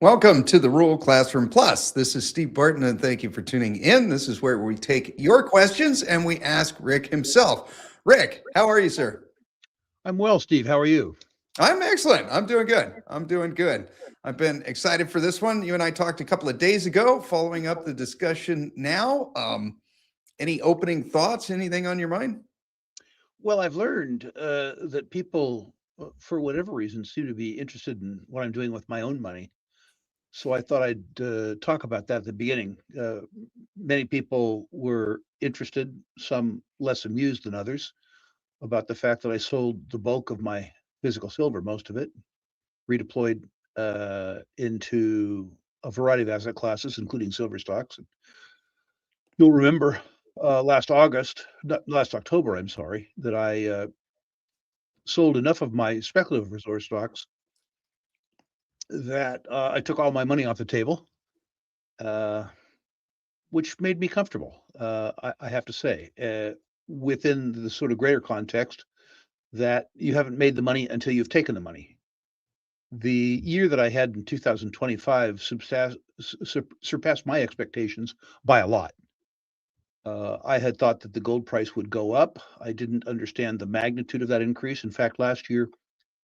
Welcome to the Rural Classroom Plus. This is Steve Barton, and thank you for tuning in. This is where we take your questions and we ask Rick himself. Rick, how are you, sir? I'm well, Steve. How are you? I'm excellent. I'm doing good. I'm doing good. I've been excited for this one. You and I talked a couple of days ago, following up the discussion now. Any opening thoughts? Anything on your mind? Well, I've learned that people, for whatever reason, seem to be interested in what I'm doing with my own money. So I thought I'd talk about that at the beginning. Many people were interested, some less amused than others, about the fact that I sold the bulk of my physical silver, most of it, redeployed into a variety of asset classes, including silver stocks. You'll remember last October, I'm sorry, that I sold enough of my speculative resource stocks that I took all my money off the table, uh, which made me comfortable, I have to say, within the sort of greater context that you haven't made the money until you've taken the money. The year that I had in 2025 surpassed my expectations by a lot. I had thought that the gold price would go up. I didn't understand the magnitude of that increase. In fact, last year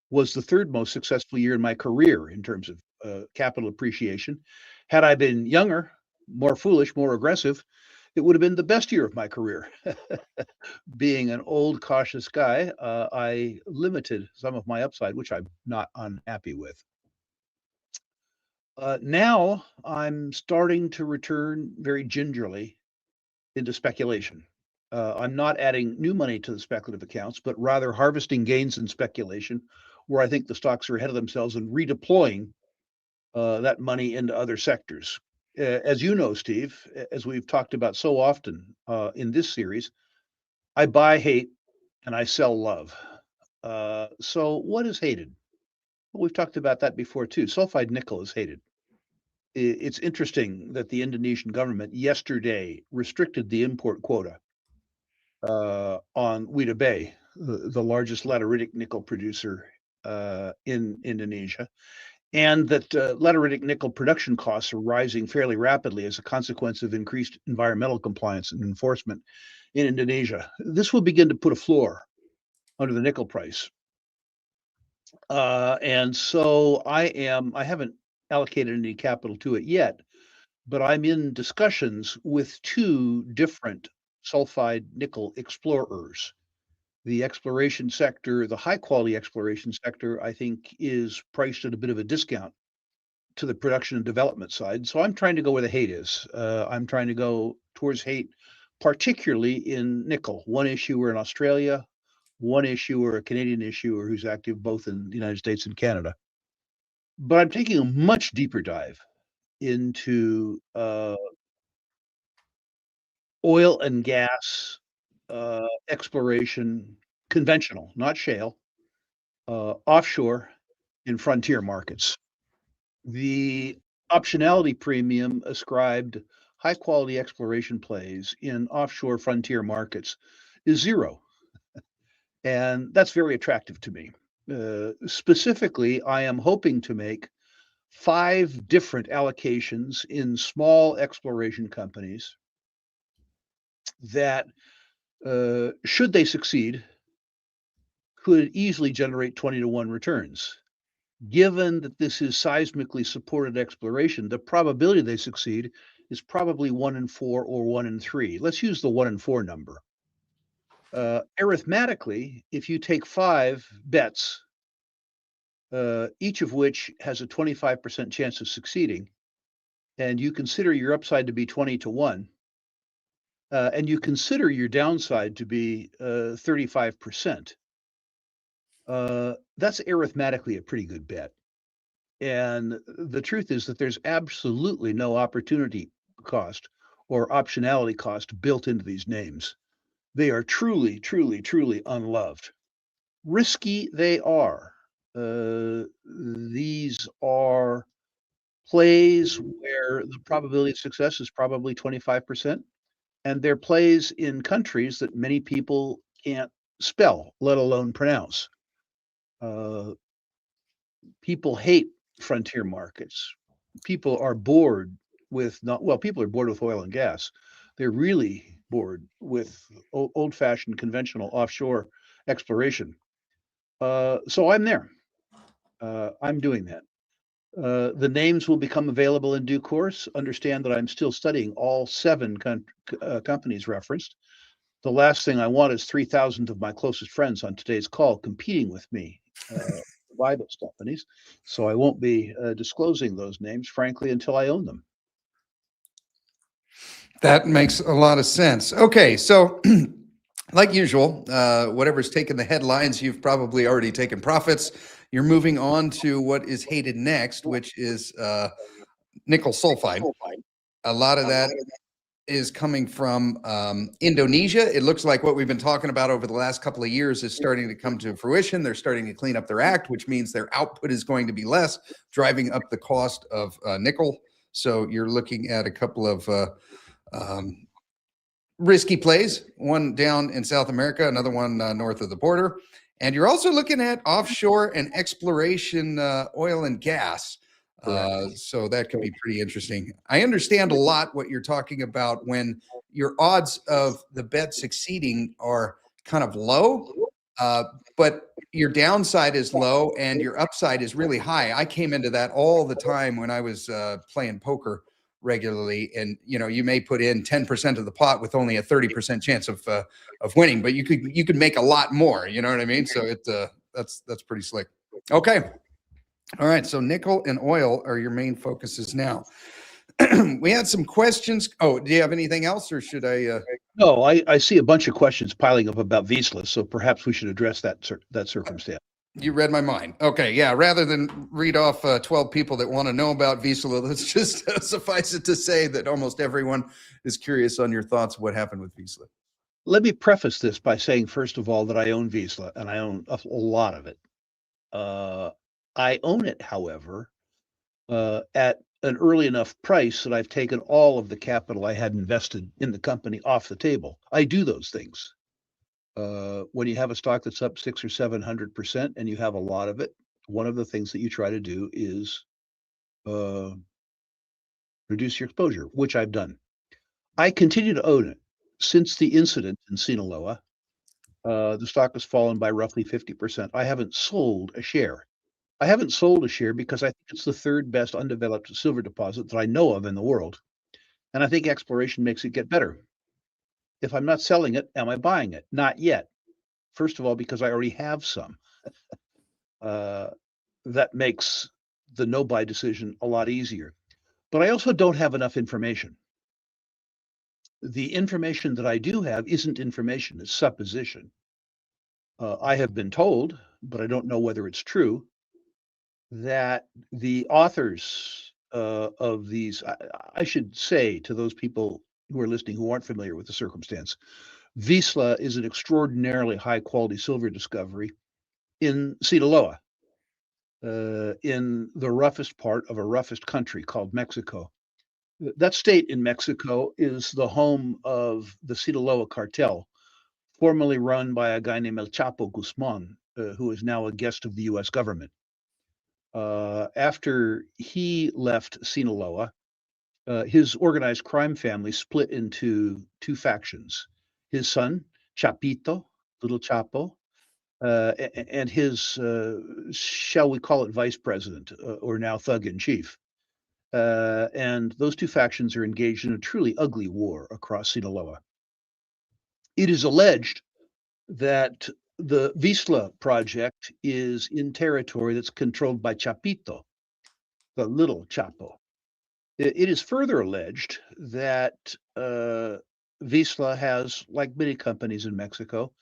was the third most successful year in my career in terms of capital appreciation. Had I been younger, more foolish, more aggressive, it would have been the best year of my career. Being an old, cautious guy, I limited some of my upside, which I'm not unhappy with. Now I'm starting to return very gingerly into speculation. I'm not adding new money to the speculative accounts, but rather harvesting gains in speculation, where I think the stocks are ahead of themselves and redeploying that money into other sectors. As you know, Steve, as we've talked about so often in this series, I buy hate and I sell love. So, what is hated? Well, we've talked about that before too. Sulfide nickel is hated. It's interesting that the Indonesian government yesterday restricted the import quota on Weda Bay, the largest lateritic nickel producer in Indonesia, and that lateritic nickel production costs are rising fairly rapidly as a consequence of increased environmental compliance and enforcement in Indonesia. This will begin to put a floor under the nickel price. And so I haven't allocated any capital to it yet, but I'm in discussions with two different sulfide nickel explorers. The exploration sector, the high quality exploration sector, I think is priced at a bit of a discount to the production and development side. So I'm trying to go where the hate is. I'm trying to go towards hate, particularly in nickel. One issuer in Australia, one issuer, a Canadian issuer who's active both in the United States and Canada. But I'm taking a much deeper dive into oil and gas exploration, conventional, not shale, offshore in frontier markets. The optionality premium ascribed high quality exploration plays in offshore frontier markets is zero. And that's very attractive to me. Specifically, I am hoping to make five different allocations in small exploration companies that, should they succeed, could easily generate 20 to 1 returns. Given that this is seismically supported exploration, the probability they succeed is probably 1 in 4 or 1 in 3. Let's use the 1 in 4 number. Arithmetically, if you take five bets, each of which has a 25% chance of succeeding, and you consider your upside to be 20 to 1, and you consider your downside to be 35%, that's arithmetically a pretty good bet. And the truth is that there's absolutely no opportunity cost or optionality cost built into these names. They are truly, truly, truly unloved. Risky they are. These are plays where the probability of success is probably 25%, and they're plays in countries that many people can't spell, let alone pronounce. Uh, People hate frontier markets. people are bored with people are bored with oil and gas. They're really bored with old-fashioned conventional offshore exploration. So I'm there. I'm doing that. The names will become available in due course. Understand that I'm still studying all seven companies referenced. The last thing I want is 3,000 of my closest friends on today's call competing with me to buy those companies. So I won't be disclosing those names, frankly, until I own them. That makes a lot of sense. Okay, so like usual, whatever's taken the headlines, you've probably already taken profits. You're moving on to what is hated next, which is nickel sulfide. A lot of that is coming from Indonesia. It looks like what we've been talking about over the last couple of years is starting to come to fruition. They're starting to clean up their act, which means their output is going to be less, driving up the cost of nickel. So you're looking at a couple of risky plays, one down in South America, another one north of the border. And you're also looking at offshore and exploration oil and gas. So that could be pretty interesting. I understand a lot what you're talking about when your odds of the bet succeeding are kind of low, but your downside is low and your upside is really high. I came into that all the time when I was playing poker regularly, and you may put in 10% of the pot with only a 30% chance of winning, but you could make a lot more. You know what I mean? So that's pretty slick. Okay. All right, so nickel and oil are your main focuses now. We had some questions. Oh, do you have anything else, or should I? No, I see a bunch of questions piling up about Visla, so perhaps we should address that circumstance. You read my mind. Okay, yeah. Rather than read off 12 people that want to know about Visla, let's just suffice it to say that almost everyone is curious on your thoughts of what happened with Visla. Let me preface this by saying, first of all, that I own Visla, and I own a lot of it. I own it, however, at an early enough price that I've taken all of the capital I had invested in the company off the table. I do those things. When you have a stock that's up 600 or 700% and you have a lot of it, one of the things that you try to do is reduce your exposure, which I've done. I continue to own it. Since the incident in Sinaloa, the stock has fallen by roughly 50%. I haven't sold a share. I haven't sold a share because I think it's the third best undeveloped silver deposit that I know of in the world. And I think exploration makes it get better. If I'm not selling it, am I buying it? Not yet. First of all, because I already have some. That makes the no buy decision a lot easier. But I also don't have enough information. The information that I do have isn't information, it's supposition. I have been told, but I don't know whether it's true, that the authors of these, I should say to those people who are listening who aren't familiar with the circumstance, Visla is an extraordinarily high quality silver discovery in Sinaloa, in the roughest part of a roughest country called Mexico. That state in Mexico is the home of the Sinaloa cartel, formerly run by a guy named El Chapo Guzman, who is now a guest of the US government. After he left Sinaloa, his organized crime family split into two factions. His son, Chapito, Little Chapo, and his, shall we call it vice president, or now thug in chief. And those two factions are engaged in a truly ugly war across Sinaloa. It is alleged that the Visla project is in territory that's controlled by Chapito, the little Chapo. It is further alleged that Visla has, like many companies in Mexico,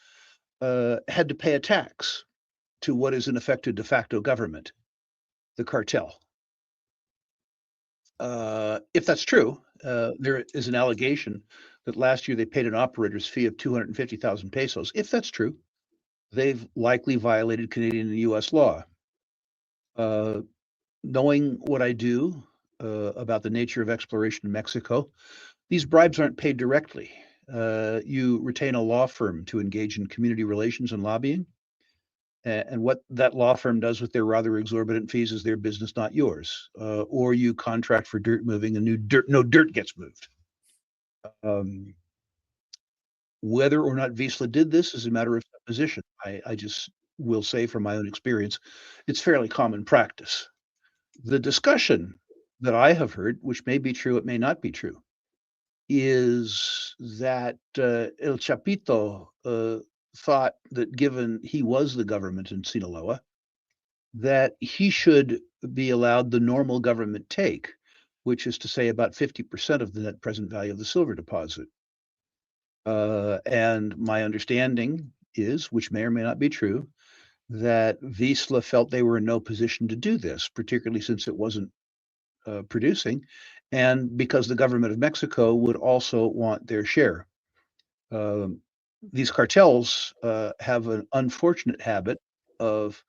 had to pay a tax to what is in effect a de facto government, the cartel. If that's true, there is an allegation that last year they paid an operator's fee of 250,000 pesos. If that's true, they've likely violated Canadian and US law. Knowing what I do about the nature of exploration in Mexico, these bribes aren't paid directly. You retain a law firm to engage in community relations and lobbying. And what that law firm does with their rather exorbitant fees is their business, not yours. Or you contract for dirt moving and no dirt gets moved. Whether or not Visla did this is a matter of supposition. I just will say from my own experience, it's fairly common practice. The discussion that I have heard, which may be true, it may not be true, is that El Chapito thought that given he was the government in Sinaloa, that he should be allowed the normal government take, which is to say about 50% of the net present value of the silver deposit. And my understanding is, which may or may not be true, that Visla felt they were in no position to do this, particularly since it wasn't producing, and because the government of Mexico would also want their share. These cartels have an unfortunate habit of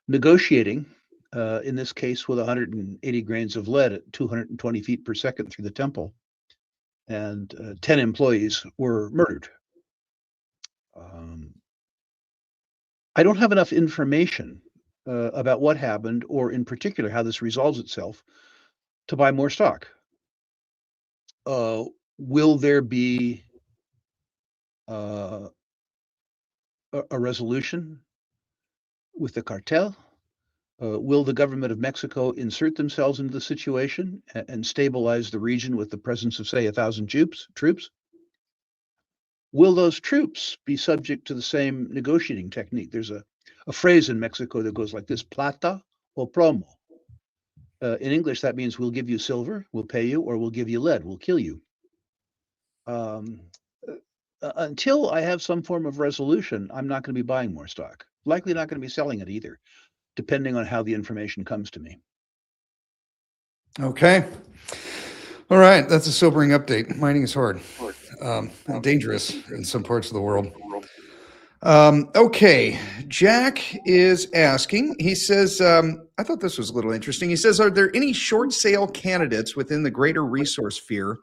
negotiating, in this case with 180 grains of lead at 220 feet per second through the temple, and 10 employees were murdered. I don't have enough information about what happened, or in particular how this resolves itself, to buy more stock. Will there be a resolution with the cartel? Will the government of Mexico insert themselves into the situation and stabilize the region with the presence of, say, 1,000 troops? Will those troops be subject to the same negotiating technique? There's a phrase in Mexico that goes like this: plata o plomo. In English, that means we'll give you silver, we'll pay you, or we'll give you lead, we'll kill you. Until I have some form of resolution, I'm not going to be buying more stock. Likely not going to be selling it either, depending on how the information comes to me. Okay. All right. That's a sobering update. Mining is hard and dangerous in some parts of the world. Okay. Jack is asking, he says, I thought this was a little interesting. He says, are there any short sale candidates within the greater resource sphere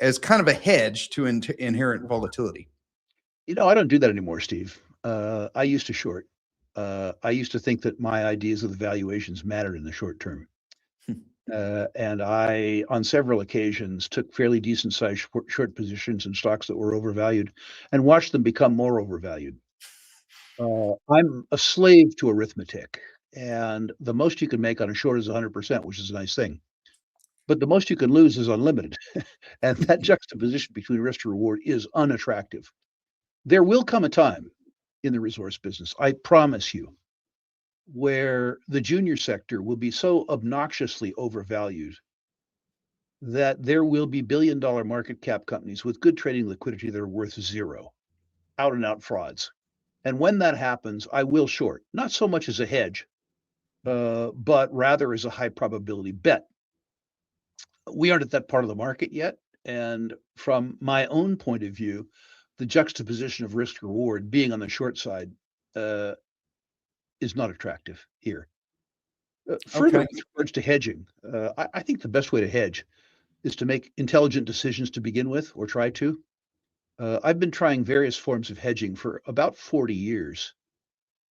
as kind of a hedge to inherent volatility? I don't do that anymore, Steve. I used to short. I used to think that my ideas of the valuations mattered in the short term. And I, on several occasions, took fairly decent sized short positions in stocks that were overvalued and watched them become more overvalued. I'm a slave to arithmetic, and the most you can make on a short is 100%, which is a nice thing. But the most you can lose is unlimited. And that juxtaposition between risk to reward is unattractive. There will come a time in the resource business, I promise you, where the junior sector will be so obnoxiously overvalued that there will be billion-dollar market cap companies with good trading liquidity that are worth zero, out and out frauds. And when that happens, I will short, not so much as a hedge, but rather as a high probability bet. We aren't at that part of the market yet. And from my own point of view, the juxtaposition of risk reward being on the short side is not attractive here. Further, with regards to hedging, I think the best way to hedge is to make intelligent decisions to begin with, or try to. I've been trying various forms of hedging for about 40 years,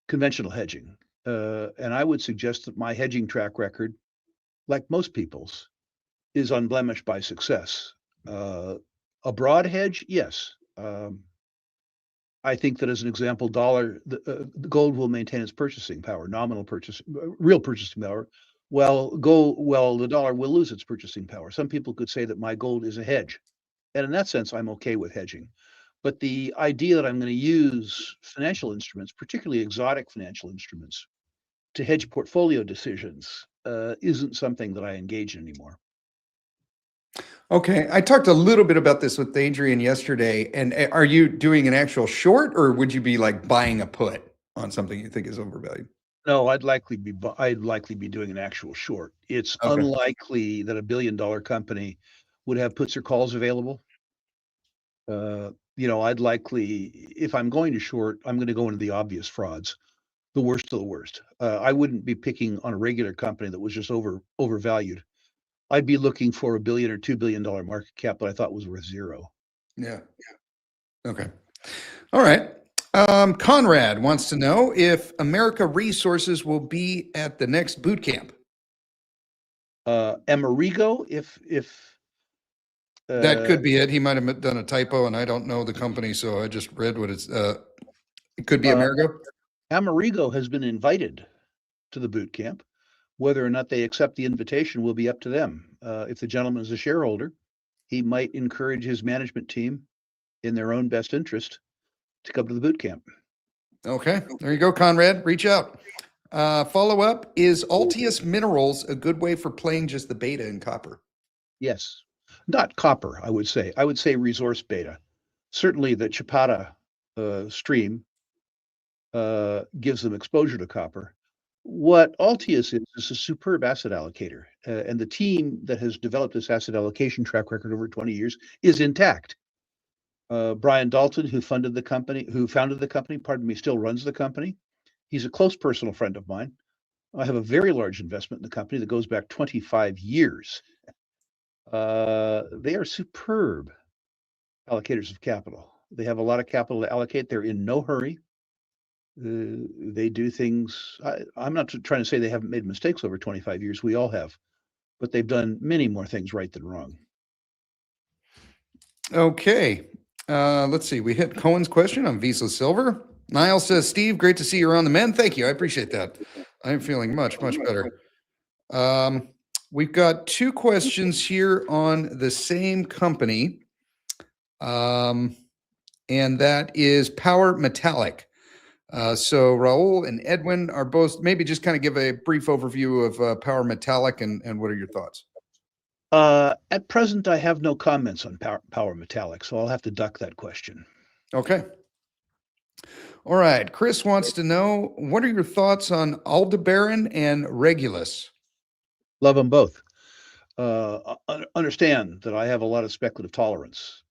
conventional hedging. And I would suggest that my hedging track record, like most people's, is unblemished by success. A broad hedge, yes. I think that, as an example, the gold will maintain its purchasing power, real purchasing power. The dollar will lose its purchasing power. Some people could say that my gold is a hedge, and in that sense, I'm okay with hedging. But the idea that I'm going to use financial instruments, particularly exotic financial instruments, to hedge portfolio decisions isn't something that I engage in anymore. Okay. I talked a little bit about this with Adrian yesterday. And are you doing an actual short, or would you be like buying a put on something you think is overvalued? No, I'd likely be doing an actual short. It's unlikely that a billion-dollar company would have puts or calls available. I'd likely, if I'm going to short, I'm going to go into the obvious frauds, the worst of the worst. I wouldn't be picking on a regular company that was just overvalued. I'd be looking for $1 billion or $2 billion market cap that I thought was worth zero. Yeah. Okay. All right. Conrad wants to know if America Resources will be at the next boot camp. Amerigo, if That could be it. He might have done a typo, and I don't know the company, so I just read what it's. It could be Amerigo. Amerigo has been invited to the boot camp. Whether or not they accept the invitation will be up to them. If the gentleman is a shareholder, he might encourage his management team in their own best interest to come to the boot camp. Okay, there you go, Conrad. Reach out. Follow up, is Altius Minerals a good way for playing just the beta in copper? Yes, not copper, I would say. I would say resource beta. Certainly the Chapada stream gives them exposure to copper. What Altius is a superb asset allocator, and the team that has developed this asset allocation track record over 20 years is intact. Brian Dalton, who founded the company, still runs the company. He's a close personal friend of mine. I have a very large investment in the company that goes back 25 years. They are superb allocators of capital. They have a lot of capital to allocate. They're in no hurry. They do things. I'm not trying to say they haven't made mistakes over 25 years. We all have, but they've done many more things right than wrong. Okay. Let's see. We hit Cohen's question on Visla Silver. Niall says, Steve, great to see you're on the mend. Thank you. I appreciate that. I'm feeling much, much better. We've got two questions here on the same company. And that is Power Metallic. So Raul and Edwin are both, maybe just kind of give a brief overview of Power Metallic and what are your thoughts? At present, I have no comments on Power Metallic, so I'll have to duck that question. Okay. All right. Chris wants to know, what are your thoughts on Aldebaran and Regulus? Love them both. Understand that I have a lot of speculative tolerance.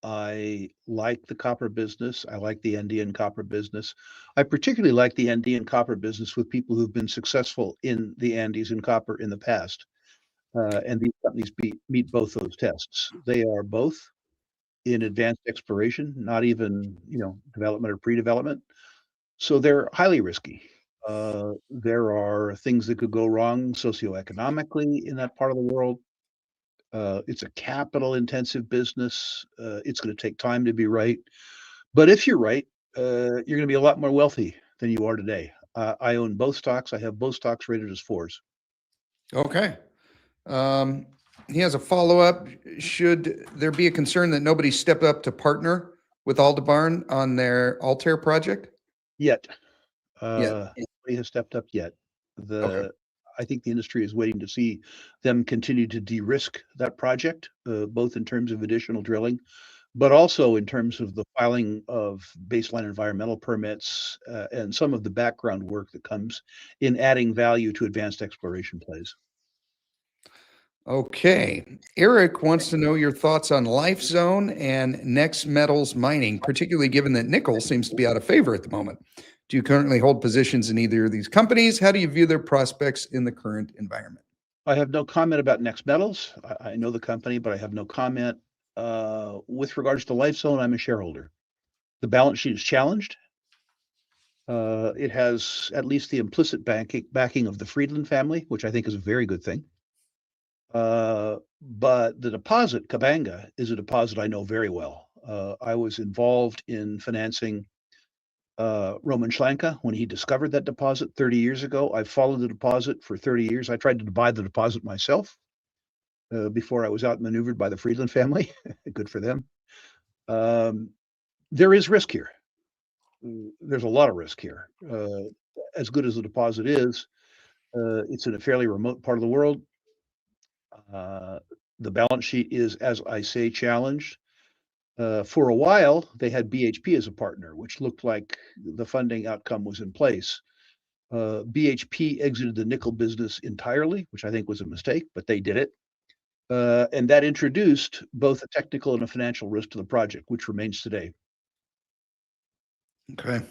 I like the copper business. I like the Andean copper business. I particularly like the Andean copper business with people who've been successful in the Andes in copper in the past. And these companies meet both those tests. They are both in advanced exploration, not even development or pre-development. So they're highly risky. There are things that could go wrong socioeconomically in that part of the world. It's a capital-intensive business. It's going to take time to be right. But if you're right, you're going to be a lot more wealthy than you are today. I own both stocks. I have both stocks rated as 4s. Okay. He has a follow-up. Should there be a concern that nobody stepped up to partner with Aldebaran on their Altair project? Yet. Nobody has stepped up yet. I think the industry is waiting to see them continue to de-risk that project, both in terms of additional drilling, but also in terms of the filing of baseline environmental permits and some of the background work that comes in adding value to advanced exploration plays. Okay. Eric wants to know your thoughts on Life Zone and Next Metals Mining, particularly given that nickel seems to be out of favor at the moment. Do you currently hold positions in either of these companies? How do you view their prospects in the current environment? I have no comment about Next Metals. I know the company, but I have no comment. With regards to Life Zone, I'm a shareholder. The balance sheet is challenged. It has at least the implicit backing of the Friedland family, which I think is a very good thing. But the deposit, Kabanga, is a deposit I know very well. I was involved in financing Roman Schlanka when he discovered that deposit 30 years ago. I've followed the deposit for 30 years. I tried to buy the deposit myself before I was outmaneuvered by the Friedland family. Good for them. There is risk here. There's a lot of risk here. As good as the deposit is, it's in a fairly remote part of the world. The balance sheet is, as I say, challenged. For a while, they had BHP as a partner, which looked like the funding outcome was in place. BHP exited the nickel business entirely, which I think was a mistake, but they did it. And that introduced both a technical and a financial risk to the project, which remains today. Okay.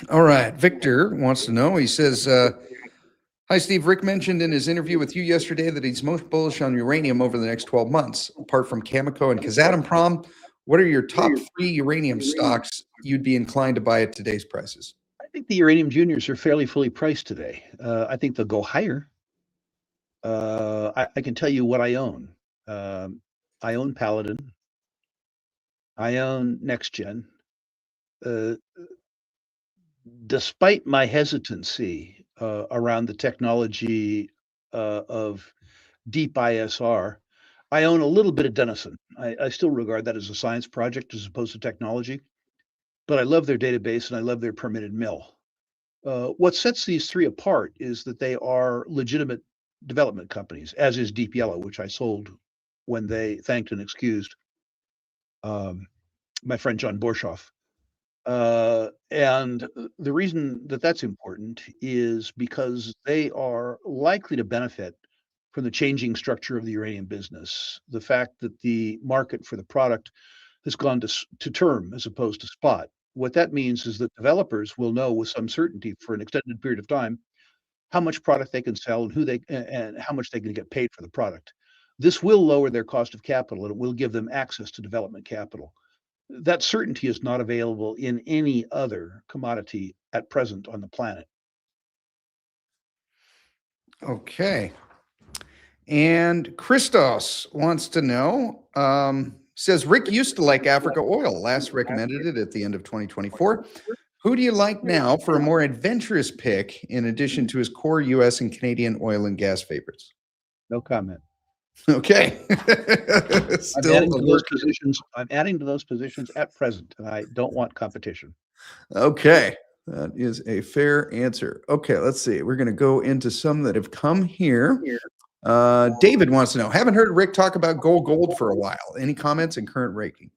All right. Victor wants to know, he says, hi, Steve. Rick mentioned in his interview with you yesterday that he's most bullish on uranium over the next 12 months. Apart from Cameco and Kazatomprom, What are your top 3 uranium stocks you'd be inclined to buy at today's prices? I think the uranium juniors are fairly fully priced today. I think they'll go higher. I can tell you what I own. I own Paladin. I own NextGen. Uh, Despite my hesitancy around the technology of deep ISR, I own a little bit of Denison. I still regard that as a science project as opposed to technology, but I love their database and I love their permitted mill. What sets these three apart is that they are legitimate development companies, as is Deep Yellow, which I sold when they thanked and excused um, my friend John Borshoff. And the reason that that's important is because they are likely to benefit from the changing structure of the uranium business. The fact that the market for the product has gone to term as opposed to spot. What that means is that developers will know with some certainty for an extended period of time how much product they can sell and and how much they can get paid for the product. This will lower their cost of capital and it will give them access to development capital. That certainty is not available in any other commodity at present on the planet. Okay. And Christos wants to know, says Rick used to like Africa oil, last recommended it at the end of 2024. Who do you like now for a more adventurous pick in addition to his core US and Canadian oil and gas favorites? No comment. Okay. I'm adding to those positions. I'm adding to those positions at present, and I don't want competition. Okay. That is a fair answer. Okay, let's see. We're going to go into some that have come here. David wants to know, haven't heard Rick talk about gold for a while. Any comments and current ranking?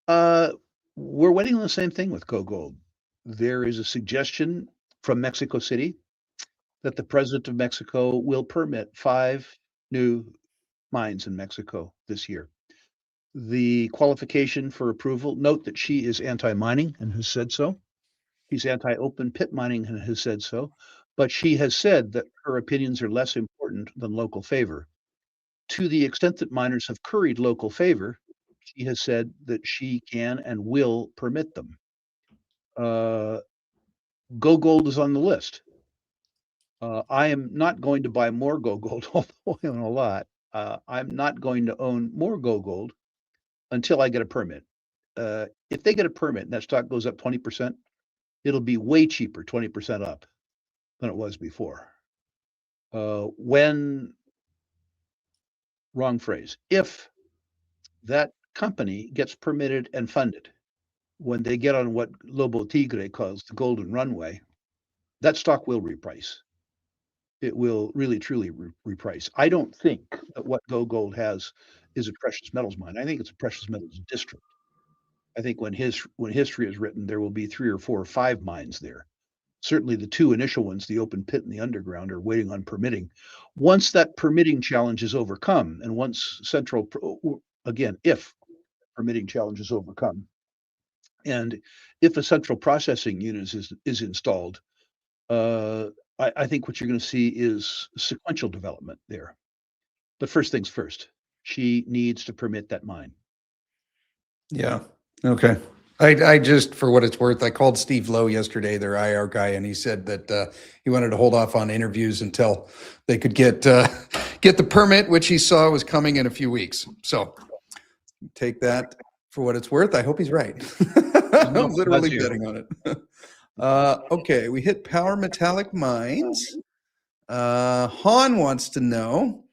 We're waiting on the same thing with Go Gold. There is a suggestion from Mexico City that the president of Mexico will permit 5 new mines in Mexico this year. The qualification for approval, note that she is anti-mining and has said so. She's anti-open pit mining and has said so. But she has said that her opinions are less important than local favor. To the extent that miners have curried local favor, she has said that she can and will permit them. Go Gold is on the list. I am not going to buy more Go Gold, although I own a lot. I'm not going to own more Go Gold until I get a permit. If they get a permit and that stock goes up 20%, it'll be way cheaper, 20% up than it was before. Wrong phrase, if that company gets permitted and funded, when they get on what Lobo Tigre calls the golden runway, that stock will reprice. It will really, truly reprice. I don't think that what Go Gold has is a precious metals mine. I think it's a precious metals district. I think when history is written, there will be 3 or 4 or 5 mines there. Certainly the 2 initial ones, the open pit and the underground, are waiting on permitting. Once that permitting challenge is overcome, and once if permitting challenge is overcome, and if a central processing unit is installed, I think what you're going to see is sequential development there. But first things first, she needs to permit that mine. Yeah. Okay. I just, for what it's worth, I called Steve Lowe yesterday, their IR guy, and he said that he wanted to hold off on interviews until they could get the permit, which he saw was coming in a few weeks. So take that for what it's worth. I hope he's right. I'm literally betting on it. Okay, we hit power metallic mines. Han wants to know,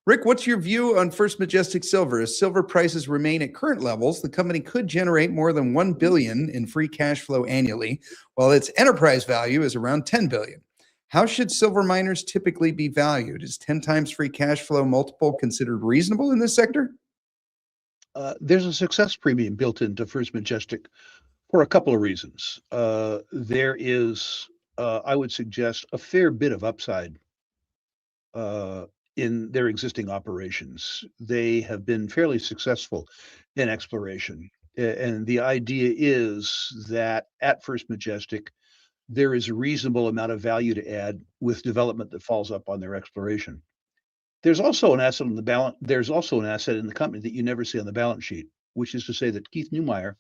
Rick, what's your view on First Majestic Silver? As silver prices remain at current levels, the company could generate more than $1 billion in free cash flow annually, while its enterprise value is around $10 billion. How should silver miners typically be valued? Is 10 times free cash flow multiple considered reasonable in this sector? There's a success premium built into First Majestic for a couple of reasons. There is, I would suggest, a fair bit of upside in their existing operations. They have been fairly successful in exploration. And the idea is that at First Majestic, there is a reasonable amount of value to add with development that falls up on their exploration. There's also an asset in the company that you never see on the balance sheet, which is to say that Keith Neumeyer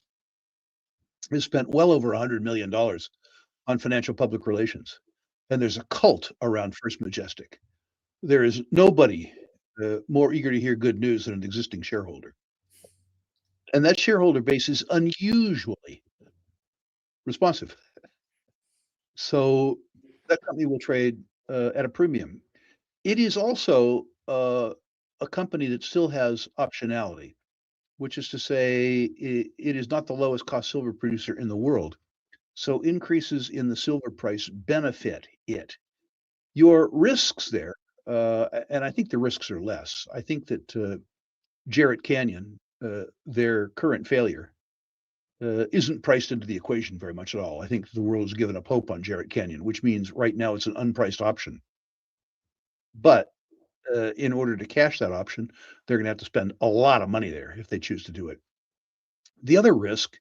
has spent well over $100 million on financial public relations. And there's a cult around First Majestic. There is nobody more eager to hear good news than an existing shareholder. And that shareholder base is unusually responsive. So that company will trade at a premium. It is also a company that still has optionality, which is to say it is not the lowest cost silver producer in the world. So increases in the silver price benefit it. Your risks there, and I think the risks are less. I think that Jarrett Canyon, their current failure, isn't priced into the equation very much at all. I think the world has given up hope on Jarrett Canyon, which means right now it's an unpriced option. But in order to cash that option, they're going to have to spend a lot of money there if they choose to do it. The other risk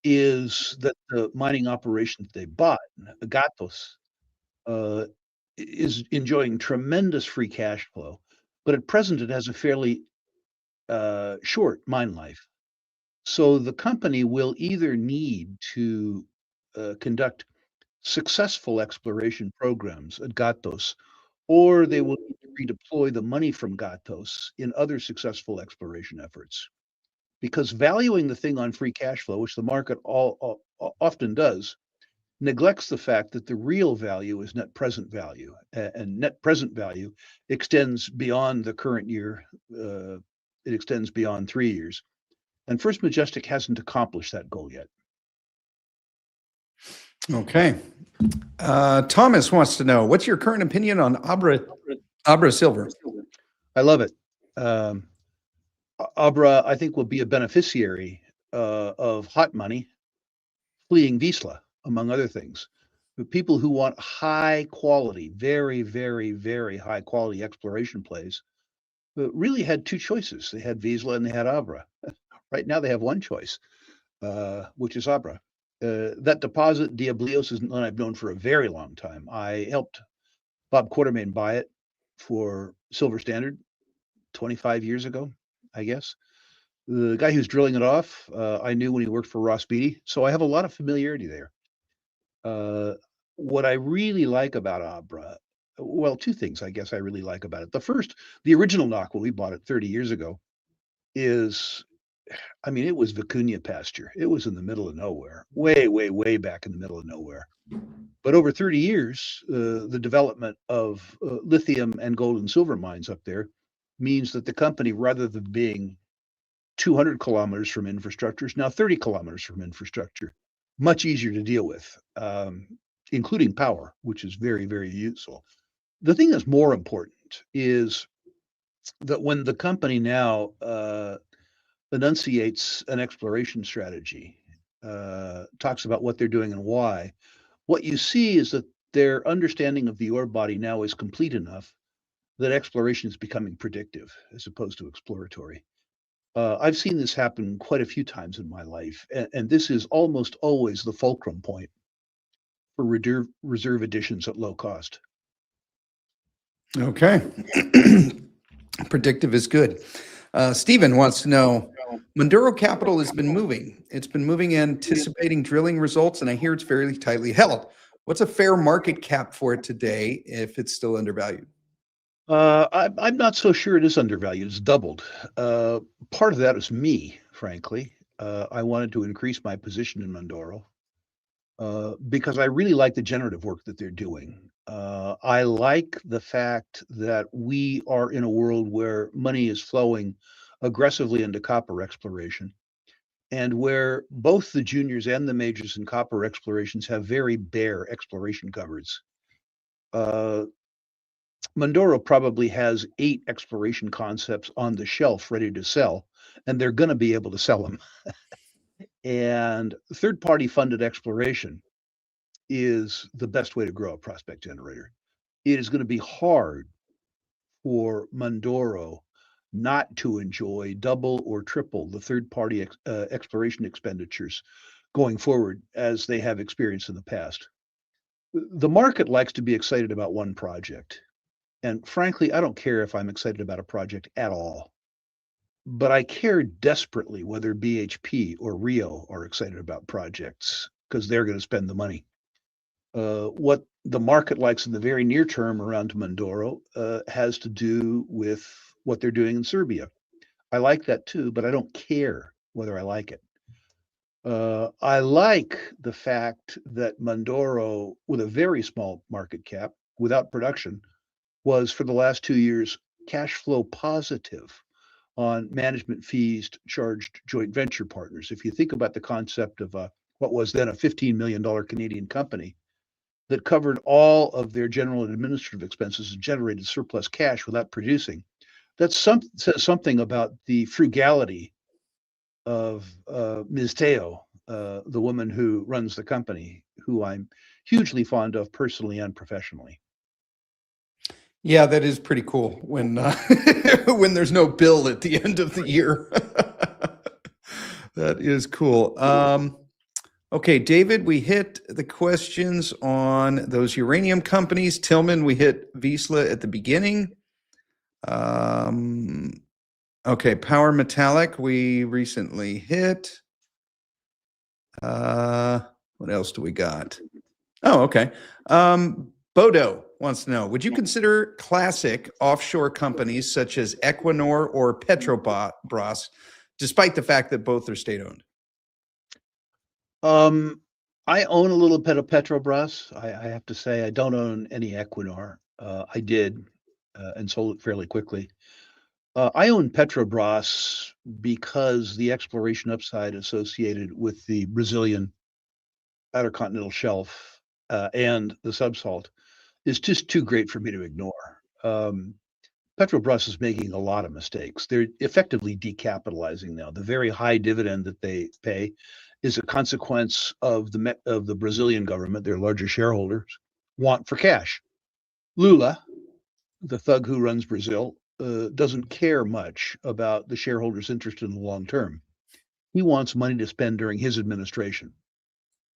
is that the mining operation that they bought, Gatos, uh, is enjoying tremendous free cash flow, but at present it has a fairly short mine life. So the company will either need to conduct successful exploration programs at Gatos, or they will need to redeploy the money from Gatos in other successful exploration efforts. Because valuing the thing on free cash flow, which the market often does, neglects the fact that the real value is net present value, and net present value extends beyond the current year. It extends beyond 3 years. And First Majestic hasn't accomplished that goal yet. Okay. Thomas wants to know, what's your current opinion on Abra Silver? I love it. Abra, I think, will be a beneficiary of hot money fleeing Visla, among other things. The people who want high quality, very, very, very high quality exploration plays really had two choices. They had Visla and they had Abra. Right now they have one choice, which is Abra. That deposit, Diablios, is one I've known for a very long time. I helped Bob Quartermain buy it for Silver Standard 25 years ago, I guess. The guy who's drilling it off, I knew when he worked for Ross Beatty, so I have a lot of familiarity there. What I really like about Abra, well, two things I guess I really like about it. The first, the original knock when we bought it 30 years ago, is, I mean, it was Vicuña pasture. It was in the middle of nowhere, way, way, way back in the middle of nowhere. But over 30 years, the development of lithium and gold and silver mines up there means that the company, rather than being 200 kilometers from infrastructure, is now 30 kilometers from infrastructure. Much easier to deal with, including power, which is very, very useful. The thing that's more important is that when the company now enunciates an exploration strategy, talks about what they're doing and why, what you see is that their understanding of the ore body now is complete enough that exploration is becoming predictive as opposed to exploratory. I've seen this happen quite a few times in my life, and this is almost always the fulcrum point for reserve additions at low cost. Okay. Predictive is good. Stephen wants to know, Manduro Capital has been moving. It's been moving anticipating drilling results, and I hear it's fairly tightly held. What's a fair market cap for it today if it's still undervalued? I'm not so sure it is undervalued. It's doubled. Part of that is me, frankly. I wanted to increase my position in Mandoro because I really like the generative work that they're doing. I like the fact that we are in a world where money is flowing aggressively into copper exploration, and where both the juniors and the majors in copper explorations have very bare exploration covers. Uh, Mandoro probably has 8 exploration concepts on the shelf ready to sell, and they're going to be able to sell them. And third-party funded exploration is the best way to grow a prospect generator. It is going to be hard for Mandoro not to enjoy double or triple the third-party exploration expenditures going forward as they have experienced in the past. The market likes to be excited about one project. And frankly, I don't care if I'm excited about a project at all. but I care desperately whether BHP or Rio are excited about projects because they're going to spend the money. What the market likes in the very near term around Mandoro has to do with what they're doing in Serbia. I like that too, but I don't care whether I like it. I like the fact that Mandoro, with a very small market cap, without production, was for the last 2 years cash flow positive on management fees charged joint venture partners. If you think about the concept of what was then a $15 million Canadian company that covered all of their general and administrative expenses and generated surplus cash without producing, that says something about the frugality of Ms. Teo, the woman who runs the company, who I'm hugely fond of personally and professionally. Yeah, that is pretty cool when when there's no bill at the end of the year. That is cool. Okay, David, we hit the questions on those uranium companies. Tillman, we hit Visla at the beginning. Okay, Power Metallic, we recently hit. What else do we got? Oh, okay. Bodo wants to know, would you consider classic offshore companies such as Equinor or Petrobras, despite the fact that both are state-owned? I own a little bit of Petrobras. I have to say I don't own any Equinor. I did and sold it fairly quickly. I own Petrobras because the exploration upside associated with the Brazilian outer continental shelf and the subsalt is just too great for me to ignore. Petrobras is making a lot of mistakes. They're effectively decapitalizing now. The very high dividend that they pay is a consequence of the Brazilian government, their larger shareholders, want for cash. Lula, the thug who runs Brazil, doesn't care much about the shareholders' interest in the long term. He wants money to spend during his administration.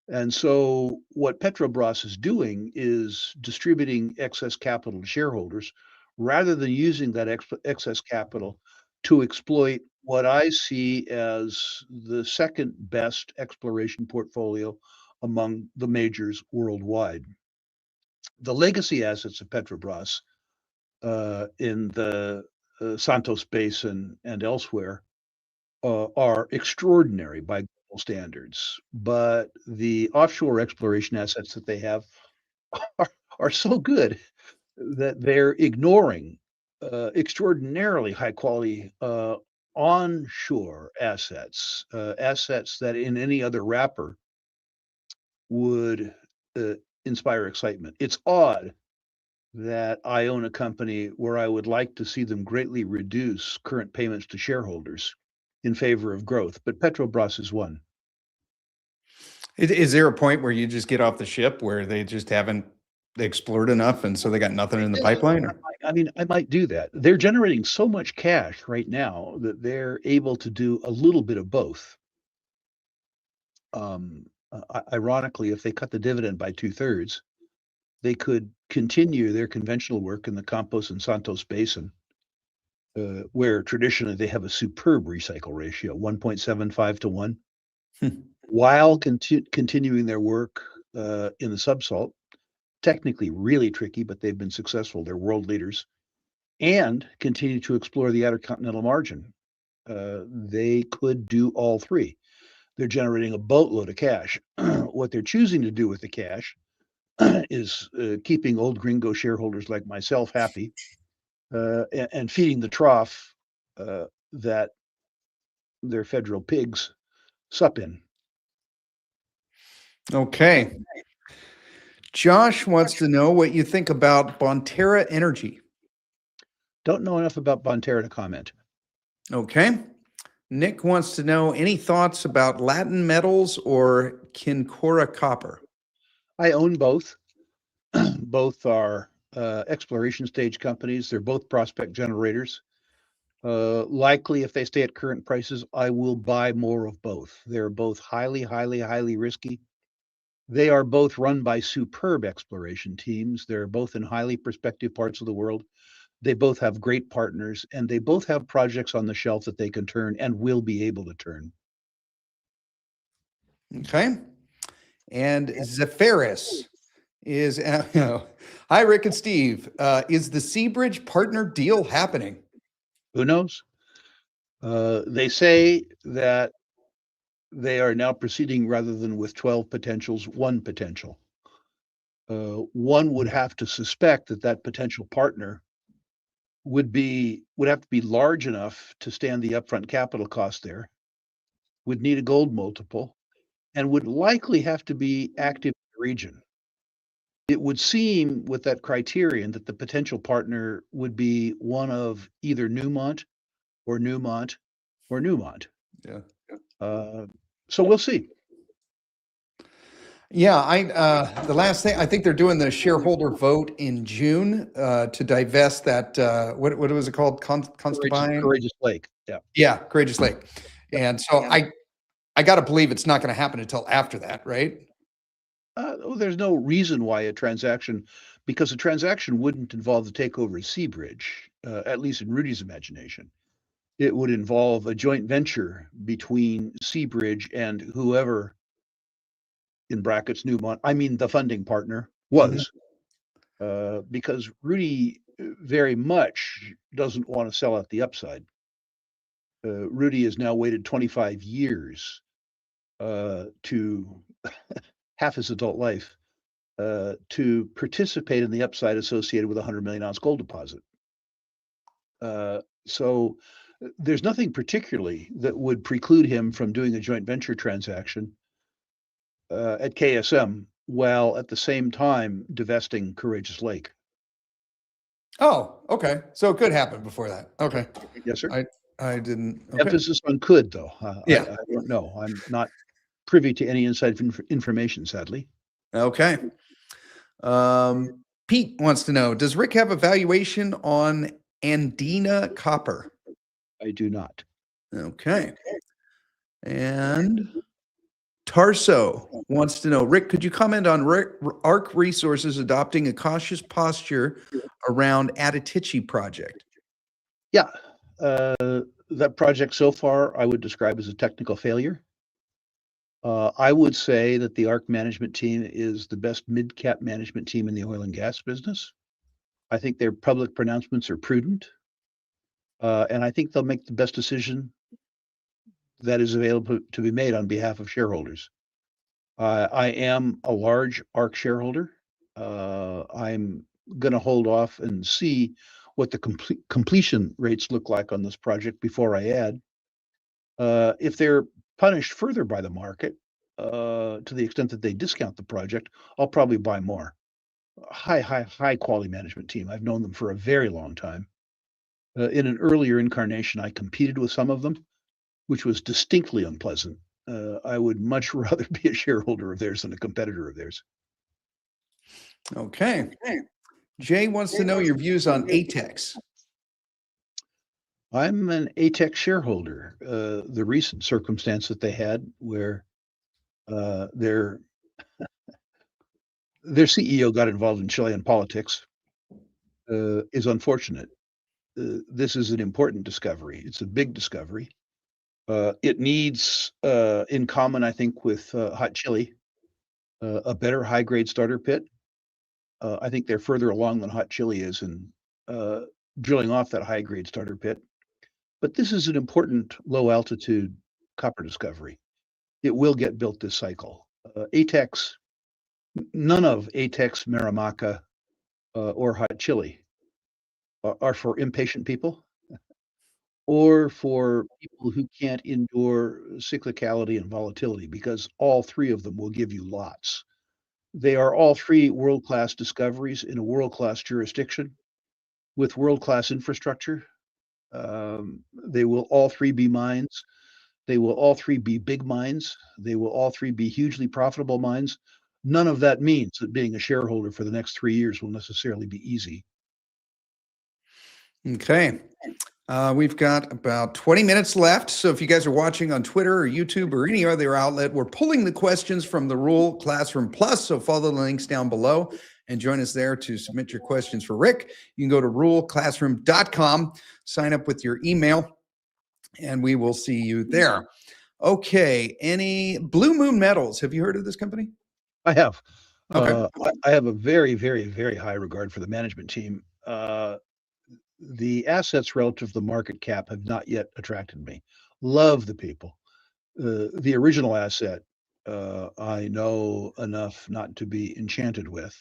And so, what Petrobras is doing is distributing excess capital to shareholders rather than using that excess capital to exploit what I see as the second best exploration portfolio among the majors worldwide. The legacy assets of Petrobras in the Santos Basin and elsewhere are extraordinary by global standards, but the offshore exploration assets that they have are, are so good that they're ignoring extraordinarily high quality onshore assets, assets that in any other wrapper would uh, inspire excitement. It's odd that I own a company where I would like to see them greatly reduce current payments to shareholders in favor of growth, but Petrobras is one. Is there a point where you just get off the ship where they just haven't explored enough and so they got nothing in the pipeline? Or? I mean, I might do that. They're generating so much cash right now that they're able to do a little bit of both. Ironically, if they cut the dividend by 2/3, they could continue their conventional work in the Campos and Santos Basin, where traditionally they have a superb recycle ratio, 1.75 to 1, while continuing their work in the subsalt. Technically really tricky, but they've been successful. They're world leaders and continue to explore the outer continental margin. They could do all three. They're generating a boatload of cash. What they're choosing to do with the cash is keeping old gringo shareholders like myself happy and feeding the trough that their federal pigs sup in. Okay. Josh wants to know what you think about Bonterra Energy. Don't know enough about Bonterra to comment. Okay. Nick wants to know any thoughts about Latin Metals or Kincora Copper. I own both. Both are exploration stage companies. They're both prospect generators. Likely, if they stay at current prices, I will buy more of both. They're both highly risky. They are both run by superb exploration teams. They're both in highly prospective parts of the world. They both have great partners, and they both have projects on the shelf that they can turn and will be able to turn. Okay. And Zephyrus is, hi, Rick and Steve. Is the Seabridge partner deal happening? Who knows? They say that they are now proceeding rather than with 12 potentials, one potential. One would have to suspect that that potential partner would have to be large enough to stand the upfront capital cost there, would need a gold multiple, and would likely have to be active in the region. It would seem with that criterion that the potential partner would be one of either Newmont or Newmont or Newmont. Yeah. So we'll see. Yeah, the last thing, I think they're doing the shareholder vote in June to divest that, what was it called? Constantine? Courageous Lake. Yeah. Yeah, Courageous Lake. And so I got to believe it's not going to happen until after that, right? There's no reason why because a transaction wouldn't involve the takeover of Seabridge, at least in Rudy's imagination. It would involve a joint venture between Seabridge and whoever, in brackets, Newmont, I mean, the funding partner was, because Rudy very much doesn't want to sell out the upside. Rudy has now waited 25 years to half his adult life to participate in the upside associated with a 100 million ounce gold deposit. So there's nothing particularly that would preclude him from doing a joint venture transaction at KSM while at the same time divesting Courageous Lake. Oh, okay. So it could happen before that. Okay. Yes, sir. I didn't. Okay. Emphasis on could, though. Yeah. I don't know. I'm not privy to any inside information, sadly. Okay. Pete wants to know, does Rick have a valuation on Andina Copper? I do not. Okay. And Tarso wants to know, Rick, could you comment on ARC Resources adopting a cautious posture around Aditichi project? Yeah. That project so far, I would describe as a technical failure. I would say that the ARC management team is the best mid-cap management team in the oil and gas business. I think their public pronouncements are prudent. And I think they'll make the best decision that is available to be made on behalf of shareholders. I am a large ARC shareholder. I'm going to hold off and see what the completion rates look like on this project before I add. If they're punished further by the market, to the extent that they discount the project, I'll probably buy more. High quality management team. I've known them for a very long time. In an earlier incarnation, I competed with some of them, which was distinctly unpleasant. I would much rather be a shareholder of theirs than a competitor of theirs. Okay. Jay wants to know your views on ATEX. I'm an ATEX shareholder. The recent circumstance that they had where their CEO got involved in Chilean politics is unfortunate. This is an important discovery. It's a big discovery. It needs, in common, I think, with Hot Chili, a better high-grade starter pit. I think they're further along than Hot Chili is in drilling off that high-grade starter pit. But this is an important low-altitude copper discovery. It will get built this cycle. ATEX, none of ATEX, Marimaca, or Hot Chili are for impatient people or for people who can't endure cyclicality and volatility, because all three of them will give you lots. They are all three world-class discoveries in a world-class jurisdiction with world-class infrastructure. They will all three be mines. They will all three be big mines. They will all three be hugely profitable mines. None of that means that being a shareholder for the next 3 years will necessarily be easy. Okay. We've got about 20 minutes left. So if you guys are watching on Twitter or YouTube or any other outlet, we're pulling the questions from the Rule Classroom Plus. So follow the links down below and join us there to submit your questions for Rick. You can go to rulclassroom.com, sign up with your email, and we will see you there. Okay. Any Blue Moon Metals? Have you heard of this company? I have. Okay. I have a very, very, very high regard for the management team. The assets relative to the market cap have not yet attracted me. Love the people. The original asset, I know enough not to be enchanted with.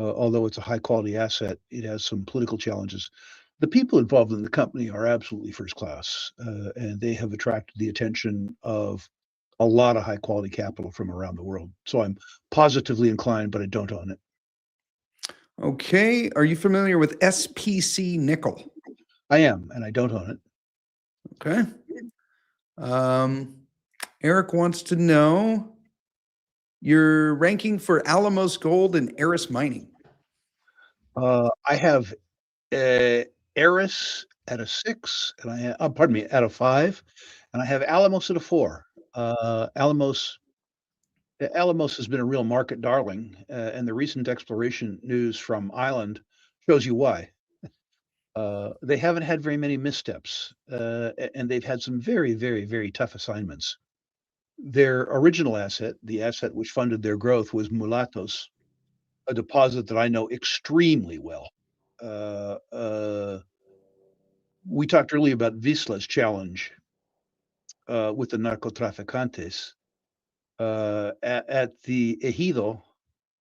Although it's a high quality asset, it has some political challenges. The people involved in the company are absolutely first class, and they have attracted the attention of a lot of high quality capital from around the world. So I'm positively inclined, but I don't own it. Okay. Are you familiar with SPC Nickel? I am, and I don't own it. Okay. Eric wants to know your ranking for Alamos Gold and Eris Mining. I have Eris at a 6, and I have, pardon me, at a 5, and I have Alamos at a 4. Alamos has been a real market darling, and the recent exploration news from Ireland shows you why. They haven't had very many missteps, and they've had some very, very, very tough assignments. Their original asset, the asset which funded their growth, was Mulatos, a deposit that I know extremely well. Uh, uh, we talked earlier about Visla's challenge with the narcotraficantes. At the Ejido,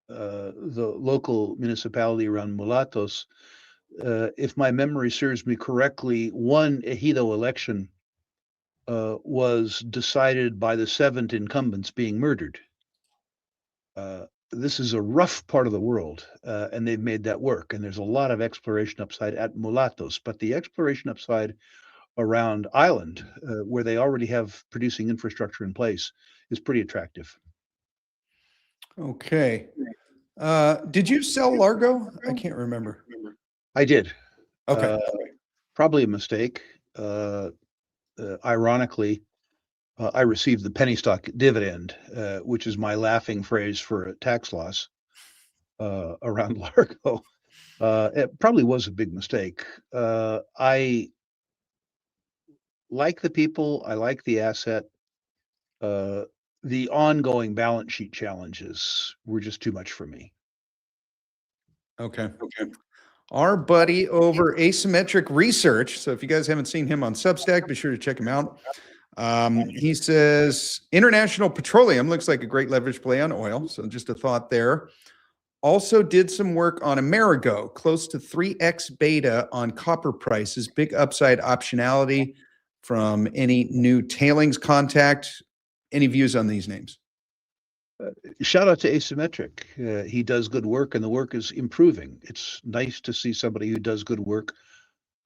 the local municipality around Mulatos, if my memory serves me correctly, one Ejido election was decided by the 7 incumbents being murdered. This is a rough part of the world, and they've made that work. And there's a lot of exploration upside at Mulatos, but the exploration upside around Island, where they already have producing infrastructure in place, is pretty attractive. Okay. Did you sell Largo? I can't remember. I did. Okay. Probably a mistake. Ironically, I received the penny stock dividend, which is my laughing phrase for a tax loss around Largo. It probably was a big mistake. I like the people. I like the asset. Uh, the ongoing balance sheet challenges were just too much for me. Okay. Our buddy over Asymmetric Research. So if you guys haven't seen him on Substack, be sure to check him out. He says International Petroleum looks like a great leverage play on oil. So just a thought there. Also did some work on Amerigo, close to 3x beta on copper prices, big upside optionality from any new tailings contact. Any views on these names? Shout out to Asymmetric. He does good work, and the work is improving. It's nice to see somebody who does good work,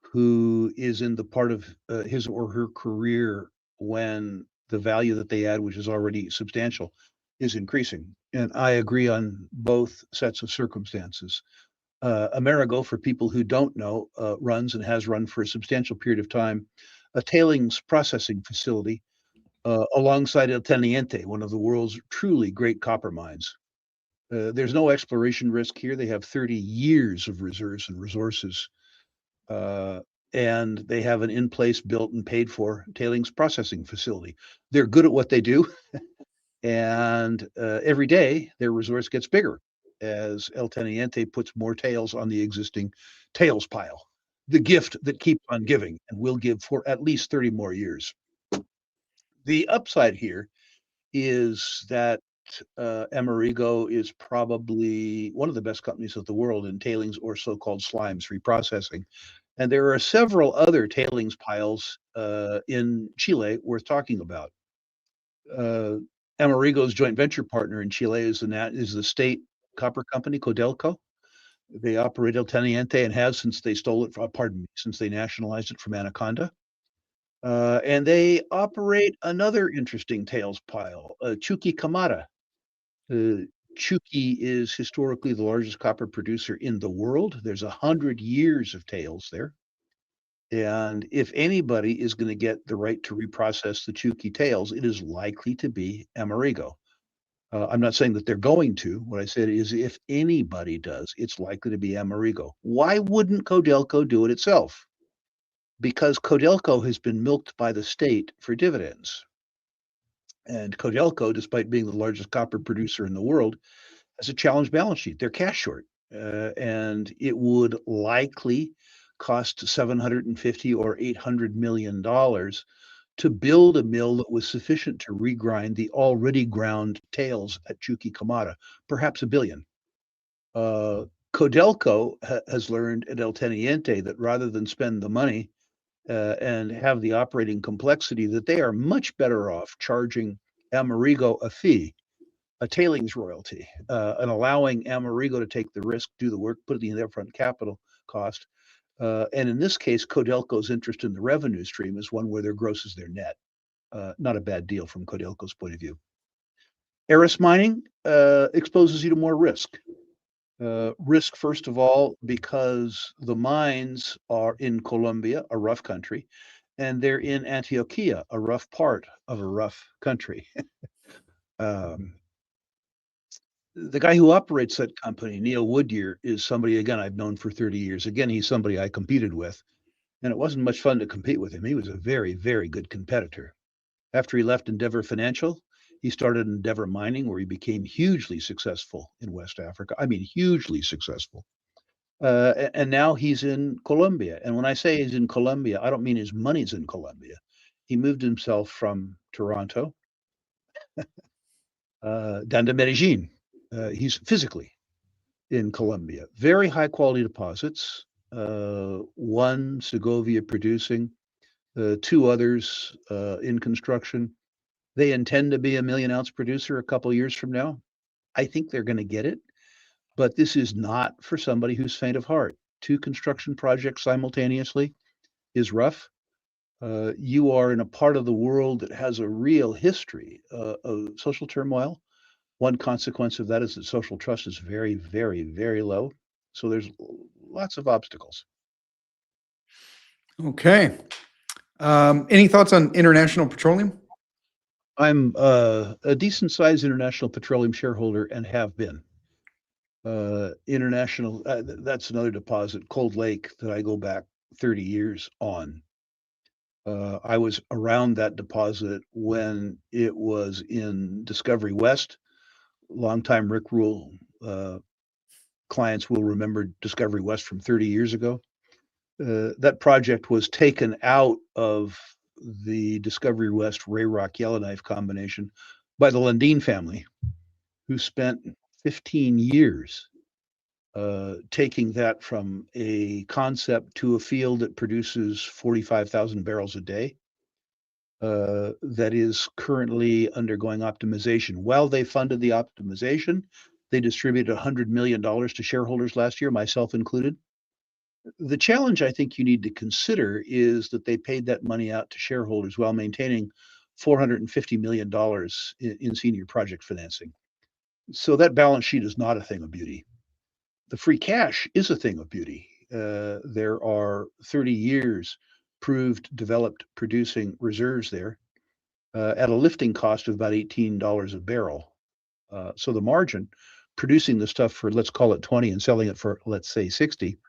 who is in the part of his or her career when the value that they add, which is already substantial, is increasing. And I agree on both sets of circumstances. Amerigo, for people who don't know, runs and has run for a substantial period of time a tailings processing facility alongside El Teniente, one of the world's truly great copper mines. There's no exploration risk here. They have 30 years of reserves and resources, and they have an in-place, built and paid for tailings processing facility. They're good at what they do, and every day their resource gets bigger as El Teniente puts more tails on the existing tails pile. The gift that keeps on giving and will give for at least 30 more years. The upside here is that Amerigo is probably one of the best companies of the world in tailings or so-called slimes reprocessing. And there are several other tailings piles in Chile worth talking about. Amerigo's joint venture partner in Chile is the state copper company, Codelco. They operate El Teniente and have since they stole it, since they nationalized it from Anaconda. And they operate another interesting tails pile, Chuquicamata. Chuqui is historically the largest copper producer in the world. There's 100 years of tails there. And if anybody is going to get the right to reprocess the Chuqui tails, it is likely to be Amerigo. I'm not saying that they're going to. What I said is if anybody does, it's likely to be Amerigo. Why wouldn't Codelco do it itself? Because Codelco has been milked by the state for dividends. And Codelco, despite being the largest copper producer in the world, has a challenged balance sheet. They're cash short, and it would likely cost 750 or $800 million to build a mill that was sufficient to regrind the already ground tails at Chuquicamata, perhaps a billion. Codelco has learned at El Teniente that rather than spend the money and have the operating complexity, that they are much better off charging Amerigo a fee, a tailings royalty, and allowing Amerigo to take the risk, do the work, put it in the upfront capital cost. And in this case, Codelco's interest in the revenue stream is one where their gross is their net. Not a bad deal from Codelco's point of view. Aris mining exposes you to more risk. Risk, first of all, because the mines are in Colombia, a rough country, and they're in Antioquia, a rough part of a rough country. um, the guy who operates that company, Neil Woodyear, is somebody, again, I've known for 30 years. Again, he's somebody I competed with, and it wasn't much fun to compete with him. He was a very, very good competitor. After he left Endeavor Financial, he started Endeavor Mining, where he became hugely successful in West Africa. I mean, hugely successful. And now he's in Colombia. And when I say he's in Colombia, I don't mean his money's in Colombia. He moved himself from Toronto down to Medellin. He's physically in Colombia. Very high quality deposits. One Segovia producing, two others in construction. They intend to be a million ounce producer a couple years from now. I think they're going to get it, but this is not for somebody who's faint of heart. Two construction projects simultaneously is rough. You are in a part of the world that has a real history of social turmoil. One consequence of that is that social trust is very, very, very low. So there's lots of obstacles. Okay. Any thoughts on International Petroleum? I'm a decent sized International Petroleum shareholder and have been. International, that's another deposit, Cold Lake, that I go back 30 years on. I was around that deposit when it was in Discovery West. Longtime Rick Rule clients will remember Discovery West from 30 years ago. That project was taken out of the Discovery West Ray Rock Yellowknife combination by the Lundin family, who spent 15 years taking that from a concept to a field that produces 45,000 barrels a day. That is currently undergoing optimization. While they funded the optimization, they distributed $100 million to shareholders last year, myself included. The challenge I think you need to consider is that they paid that money out to shareholders while maintaining $450 million in senior project financing. So that balance sheet is not a thing of beauty. The free cash is a thing of beauty. There are 30 years proved, developed, producing reserves there at a lifting cost of about $18 a barrel. So the margin, producing the stuff for, let's call it 20 and selling it for, let's say 60,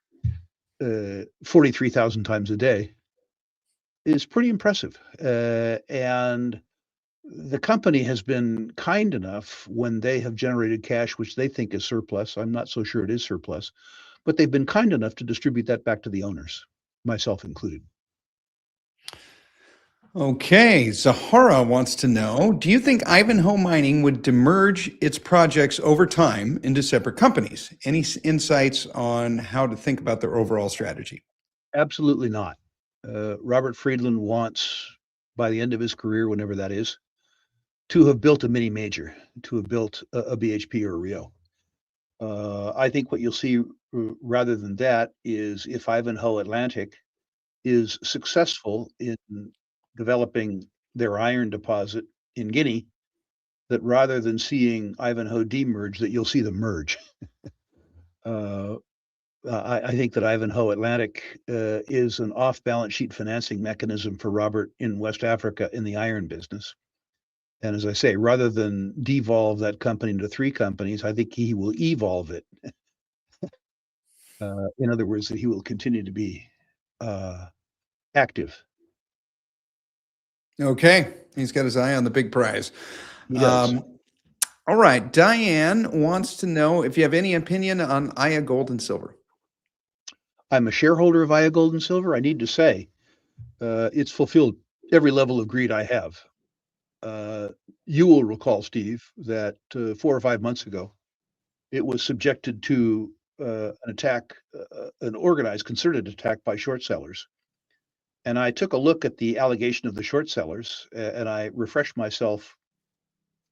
43,000 times a day, is pretty impressive. And the company has been kind enough when they have generated cash, which they think is surplus. I'm not so sure it is surplus, but they've been kind enough to distribute that back to the owners, myself included. Okay, Zahara wants to know, do you think Ivanhoe Mining would demerge its projects over time into separate companies? Any insights on how to think about their overall strategy? Absolutely not. Robert Friedland wants, by the end of his career, whenever that is, to have built a mini major, to have built a BHP or a Rio. I think what you'll see rather than that is if Ivanhoe Atlantic is successful in developing their iron deposit in Guinea, that rather than seeing Ivanhoe demerge, that you'll see them merge. I think that Ivanhoe Atlantic is an off-balance sheet financing mechanism for Robert in West Africa in the iron business. And as I say, rather than devolve that company into three companies, I think he will evolve it. In other words, that he will continue to be uh, active. Okay. He's got his eye on the big prize. He does. All right. Diane wants to know if you have any opinion on Aya Gold and Silver. I'm a shareholder of Aya Gold and Silver. I need to say, it's fulfilled every level of greed I have. You will recall, Steve, that 4 or 5 months ago, it was subjected to an attack, an organized, concerted attack by short sellers. And I took a look at the allegation of the short sellers, and I refreshed myself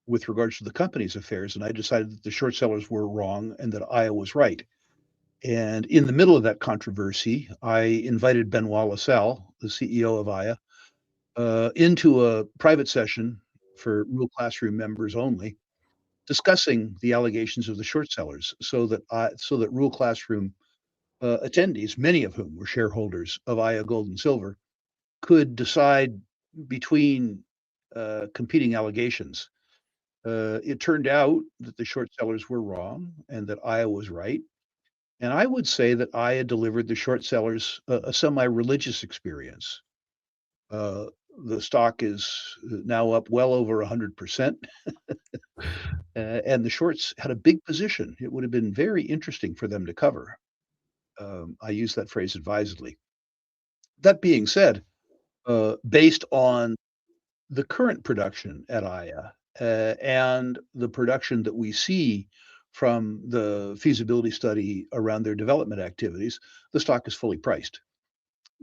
with regards to the company's affairs, and I decided that the short sellers were wrong and that Aya was right. And in the middle of that controversy, I invited Benoit Lassalle, the CEO of Aya, into a private session for Rule Classroom members only, discussing the allegations of the short sellers, so that Rule Classroom attendees, many of whom were shareholders of Aya Gold and Silver, could decide between competing allegations. It turned out that the short sellers were wrong and that Aya was right. And I would say that Aya delivered the short sellers a semi-religious experience. Uh, the stock is now up well over 100%, and the shorts had a big position. It would have been very interesting for them to cover. I use that phrase advisedly. That being said, based on the current production at Aya and the production that we see from the feasibility study around their development activities, the stock is fully priced.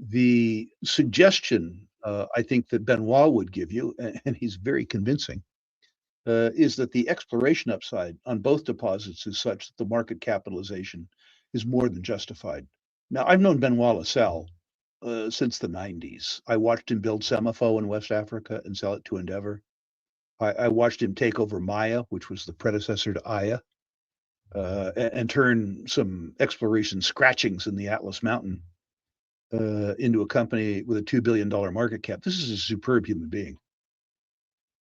The suggestion, I think that Benoit would give you, and he's very convincing, is that the exploration upside on both deposits is such that the market capitalization is more than justified. Now, I've known Benoit Lassalle since the 90s. I watched him build Semafo in West Africa and sell it to Endeavor. I watched him take over Maya, which was the predecessor to Aya, and turn some exploration scratchings in the Atlas Mountain into a company with a $2 billion market cap. This is a superb human being.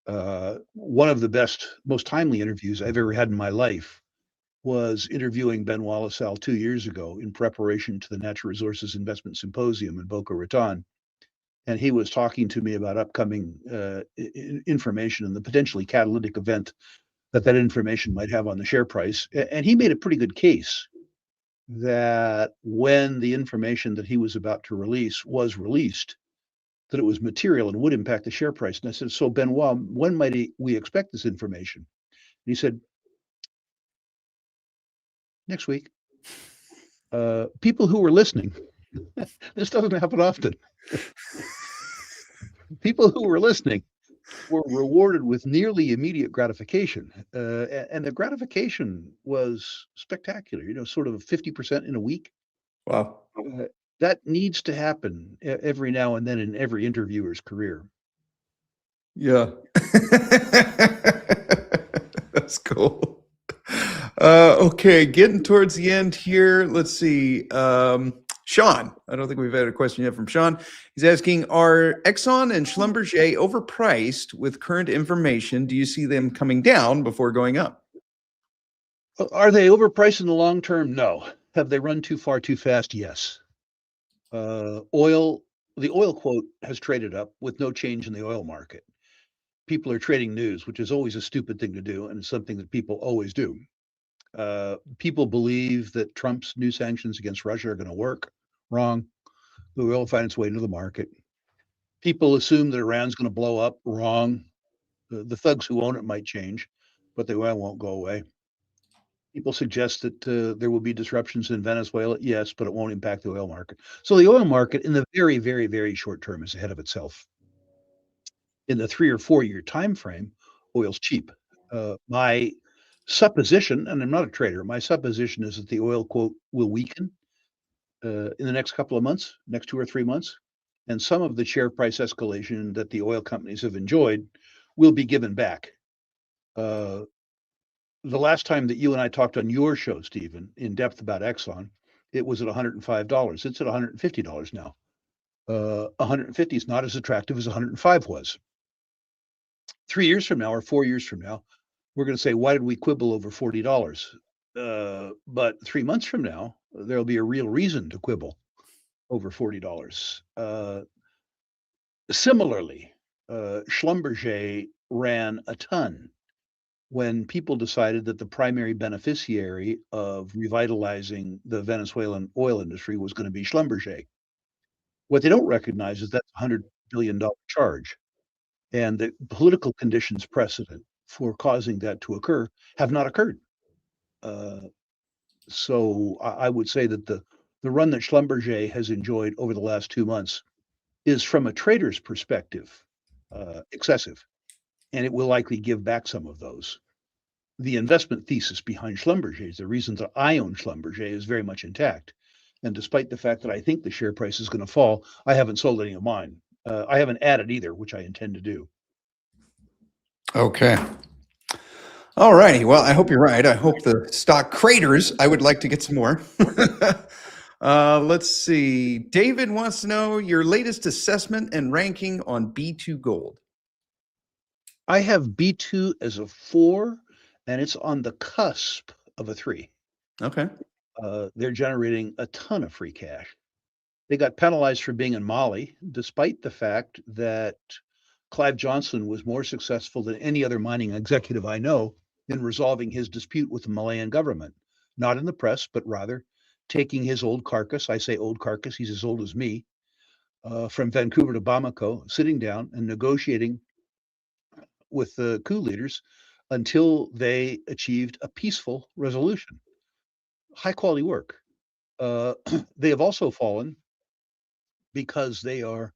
One of the best, most timely interviews I've ever had in my life was interviewing Benoit Lassalle 2 years ago in preparation to the Natural Resources Investment Symposium in Boca Raton. And he was talking to me about upcoming information and the potentially catalytic event that that information might have on the share price. And he made a pretty good case that when the information that he was about to release was released, that it was material and would impact the share price. And I said, so Benoit, when might we expect this information? And he said, next week. People who were listening, this doesn't happen often. People who were listening were rewarded with nearly immediate gratification. And the gratification was spectacular, sort of 50% in a week. Wow. That needs to happen every now and then in every interviewer's career. Yeah. That's cool. Okay, getting towards the end here. Let's see. Sean, I don't think we've had a question yet from Sean. He's asking, are Exxon and Schlumberger overpriced with current information? Do you see them coming down before going up? Are they overpriced in the long term? No. Have they run too far too fast? Yes. The oil quote has traded up with no change in the oil market. People are trading news, which is always a stupid thing to do, and it's something that people always do. People believe that Trump's new sanctions against Russia are going to work. Wrong. The oil will find its way into the market. People assume that Iran's going to blow up. Wrong. The thugs who own it might change, but the oil won't go away. People suggest that there will be disruptions in Venezuela. Yes, but it won't impact the oil market. So the oil market in the very, very, very short term is ahead of itself. In the 3 or 4 year time frame, oil's cheap. My supposition, and I'm not a trader, my supposition is that the oil quote will weaken in the next couple of months, next 2 or 3 months, and some of the share price escalation that the oil companies have enjoyed will be given back. The last time that you and I talked on your show, Stephen, in depth about Exxon, it was at $105. It's at $150 now. 150 is not as attractive as 105 was. 3 years from now or 4 years from now, we're going to say, why did we quibble over $40? But 3 months from now, there'll be a real reason to quibble over $40. Similarly, Schlumberger ran a ton when people decided that the primary beneficiary of revitalizing the Venezuelan oil industry was going to be Schlumberger. What they don't recognize is that's a $100 billion charge, and the political conditions precedent for causing that to occur have not occurred. Uh, so I would say that the run that Schlumberger has enjoyed over the last 2 months is, from a trader's perspective, excessive, and it will likely give back some of those. The investment thesis behind Schlumberger, the reason that I own Schlumberger, is very much intact. And despite the fact that I think the share price is going to fall, I haven't sold any of mine. I haven't added either, which I intend to do. Okay. All righty. Well, I hope you're right. I hope the stock craters. I would like to get some more. Let's see. David wants to know your latest assessment and ranking on B2 Gold. I have B2 as a 4, and it's on the cusp of a 3. Okay. They're generating a ton of free cash. They got penalized for being in Mali, despite the fact that Clive Johnson was more successful than any other mining executive I know in resolving his dispute with the Malayan government. Not in the press, but rather taking his old carcass. I say old carcass, he's as old as me, from Vancouver to Bamako, sitting down and negotiating with the coup leaders until they achieved a peaceful resolution. High quality work. They have also fallen because they are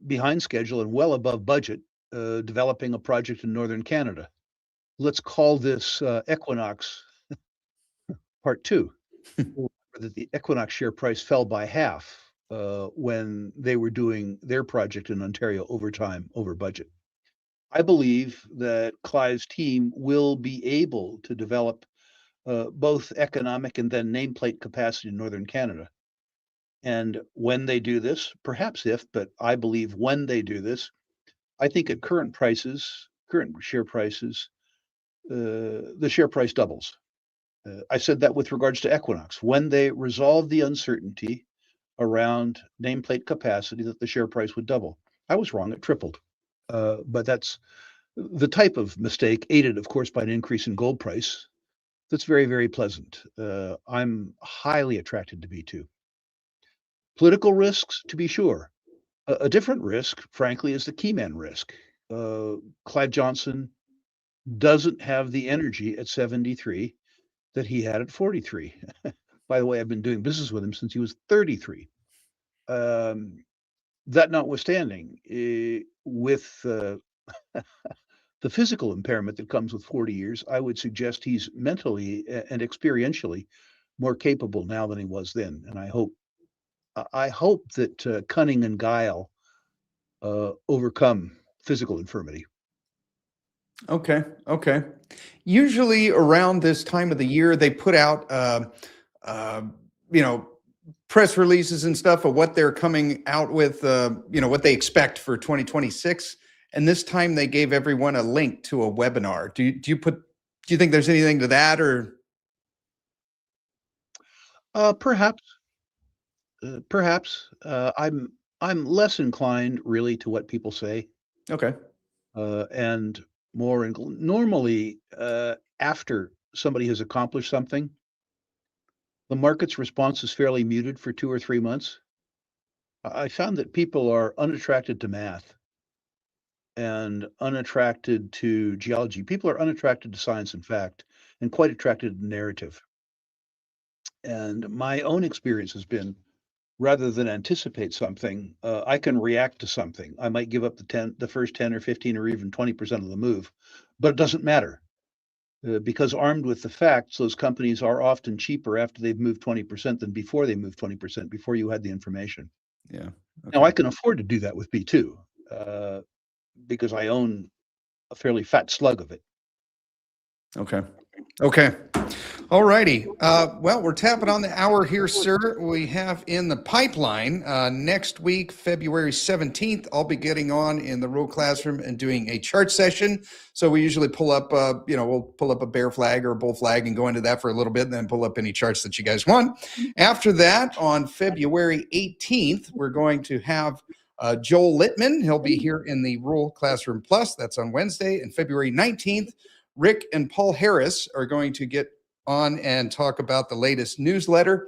behind schedule and well above budget, developing a project in northern Canada. Let's call this Equinox Part 2. That the Equinox share price fell by half when they were doing their project in Ontario over time, over budget. I believe that Clive's team will be able to develop both economic and then nameplate capacity in northern Canada. And when they do this, perhaps if, but I believe when they do this, I think at current prices, current share prices, the share price doubles. I said that with regards to Equinox. When they resolve the uncertainty around nameplate capacity, that the share price would double. I was wrong, it tripled. But that's the type of mistake, aided, of course, by an increase in gold price. That's very, very pleasant. I'm highly attracted to B2. Political risks, to be sure. A different risk, frankly, is the keyman risk. Clive Johnson doesn't have the energy at 73 that he had at 43. By the way, I've been doing business with him since he was 33. That notwithstanding, with the physical impairment that comes with 40 years, I would suggest he's mentally and experientially more capable now than he was then. And I hope that cunning and guile overcome physical infirmity. Okay. Okay. Usually around this time of the year, they put out, uh, you know, press releases and stuff of what they're coming out with, what they expect for 2026. And this time they gave everyone a link to a webinar. Do you think there's anything to that, or? Perhaps, I'm less inclined really to what people say, Okay. and more normally after somebody has accomplished something, the market's response is fairly muted for 2 or 3 months. I found that people are unattracted to math and unattracted to geology. People are unattracted to science and fact, and quite attracted to narrative. And my own experience has been, rather than anticipate something, I can react to something. I might give up the first 10 or 15 or even 20% of the move, but it doesn't matter because armed with the facts, those companies are often cheaper after they've moved 20% than before they moved 20%, before you had the information. Yeah. Now, I Okay. can afford to do that with B2 because I own a fairly fat slug of it. Okay. Okay. All righty. Well, we're tapping on the hour here, sir. We have in the pipeline next week, February 17th, I'll be getting on in the Rule Classroom and doing a chart session. So we usually pull up, we'll pull up a bear flag or a bull flag and go into that for a little bit and then pull up any charts that you guys want. After that, on February 18th, we're going to have Joel Littman. He'll be here in the Rule Classroom Plus. That's on Wednesday. And February 19th, Rick and Paul Harris are going to get on and talk about the latest newsletter.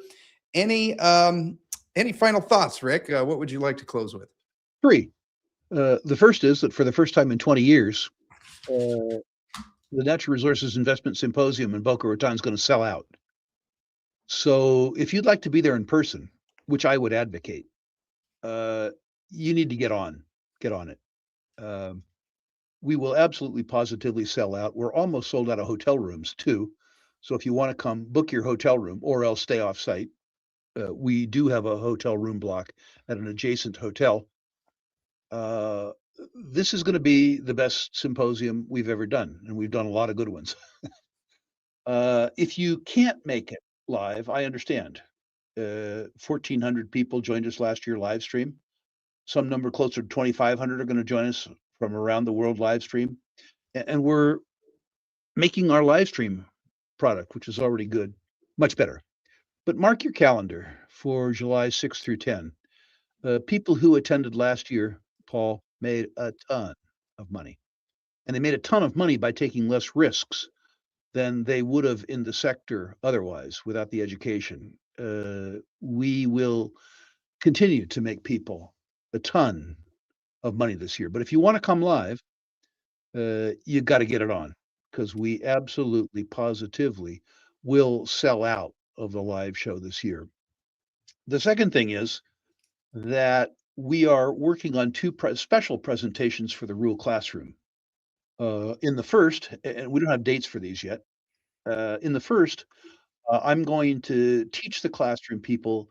Any final thoughts, Rick? What would you like to close with? 3. The first is that for the first time in 20 years, the Natural Resources Investment Symposium in Boca Raton is going to sell out. So if you'd like to be there in person, which I would advocate, you need to get on it. We will absolutely positively sell out. We're almost sold out of hotel rooms too. So if you want to come, book your hotel room or else stay off site. We do have a hotel room block at an adjacent hotel. This is going to be the best symposium we've ever done, and we've done a lot of good ones. If you can't make it live, I understand. 1,400 people joined us last year live stream. Some number closer to 2,500 are going to join us from around the world live stream. And we're making our live stream product, which is already good, much better. But mark your calendar for July 6th through 10. People who attended last year, Paul, made a ton of money. And they made a ton of money by taking less risks than they would have in the sector otherwise without the education. We will continue to make people a ton of money this year. But if you want to come live, you got to get it on, because we absolutely positively will sell out of the live show this year. The second thing is that we are working on 2 special presentations for the Rule Classroom. In the first, and we don't have dates for these yet, in the first, I'm going to teach the classroom people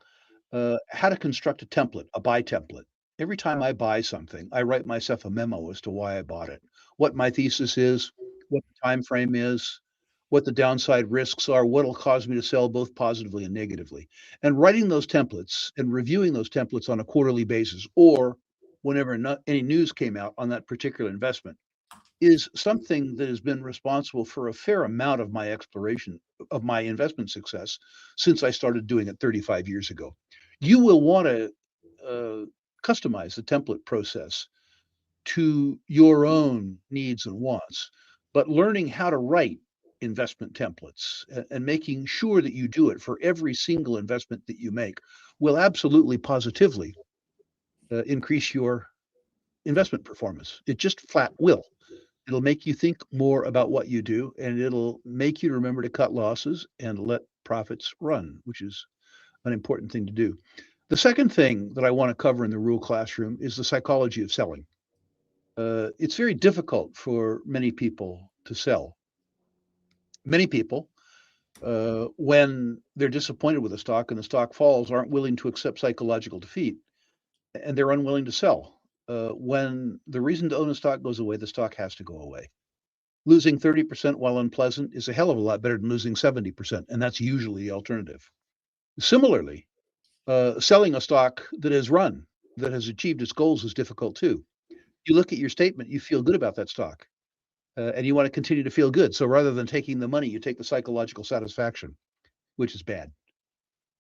how to construct a template, a buy template. Every time I buy something, I write myself a memo as to why I bought it, what my thesis is, what the time frame is, what the downside risks are, what will cause me to sell both positively and negatively. And writing those templates and reviewing those templates on a quarterly basis, or whenever any news came out on that particular investment, is something that has been responsible for a fair amount of my exploration of my investment success since I started doing it 35 years ago. You will want to customize the template process to your own needs and wants, but learning how to write investment templates and making sure that you do it for every single investment that you make will absolutely positively increase your investment performance. It just flat will. It'll make you think more about what you do, and it'll make you remember to cut losses and let profits run, which is an important thing to do. The second thing that I want to cover in the Rule Classroom is the psychology of selling. It's very difficult for many people to sell. Many people, when they're disappointed with a stock and the stock falls, aren't willing to accept psychological defeat, and they're unwilling to sell. When the reason to own a stock goes away, the stock has to go away. Losing 30% while unpleasant is a hell of a lot better than losing 70%, and that's usually the alternative. Similarly, selling a stock that has run, that has achieved its goals, is difficult too. You look at your statement, you feel good about that stock, and you want to continue to feel good. So rather than taking the money, you take the psychological satisfaction, which is bad.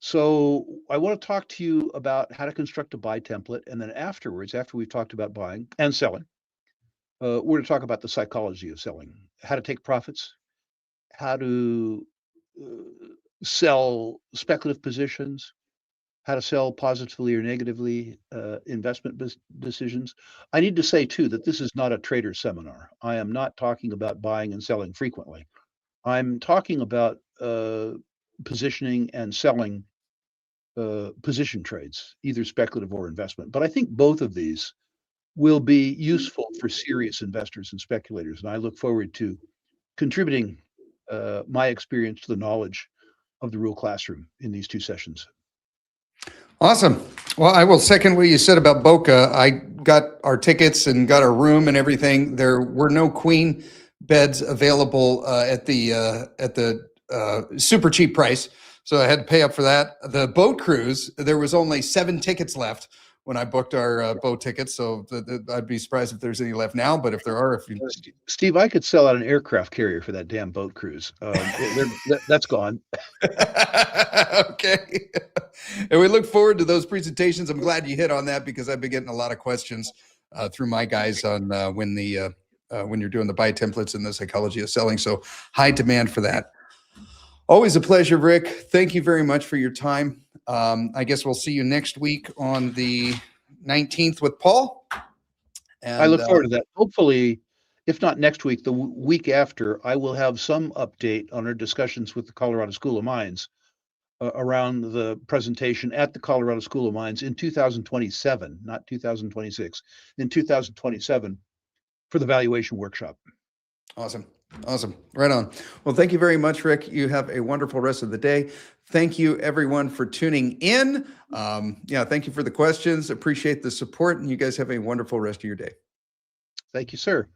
So I want to talk to you about how to construct a buy template, and then afterwards, after we've talked about buying and selling, we're going to talk about the psychology of selling, how to take profits, how to sell speculative positions, how to sell positively or negatively investment decisions. I need to say, too, that this is not a trader seminar. I am not talking about buying and selling frequently. I'm talking about positioning and selling position trades, either speculative or investment. But I think both of these will be useful for serious investors and speculators. And I look forward to contributing my experience to the knowledge of the Rule Classroom in these 2 sessions. Awesome. Well, I will second what you said about Boca. I got our tickets and got our room and everything. There were no Queen beds available at the super cheap price. So I had to pay up for that. The boat cruise, there was only 7 tickets left when I booked our boat tickets. So I'd be surprised if there's any left now. But if there are, if you Steve, I could sell out an aircraft carrier for that damn boat cruise. That's gone. Okay. And we look forward to those presentations. I'm glad you hit on that because I've been getting a lot of questions through my guys on when you're doing the buy templates and the psychology of selling. So high demand for that. Always a pleasure, Rick. Thank you very much for your time. I guess we'll see you next week on the 19th with Paul. And I look forward to that. Hopefully, if not next week, the week after, I will have some update on our discussions with the Colorado School of Mines around the presentation at the Colorado School of Mines in 2027, not 2026, in 2027 for the valuation workshop. Awesome. Right on. Well, thank you very much, Rick. You have a wonderful rest of the day. Thank you, everyone, for tuning in. Thank you for the questions. Appreciate the support, and you guys have a wonderful rest of your day. Thank you, sir.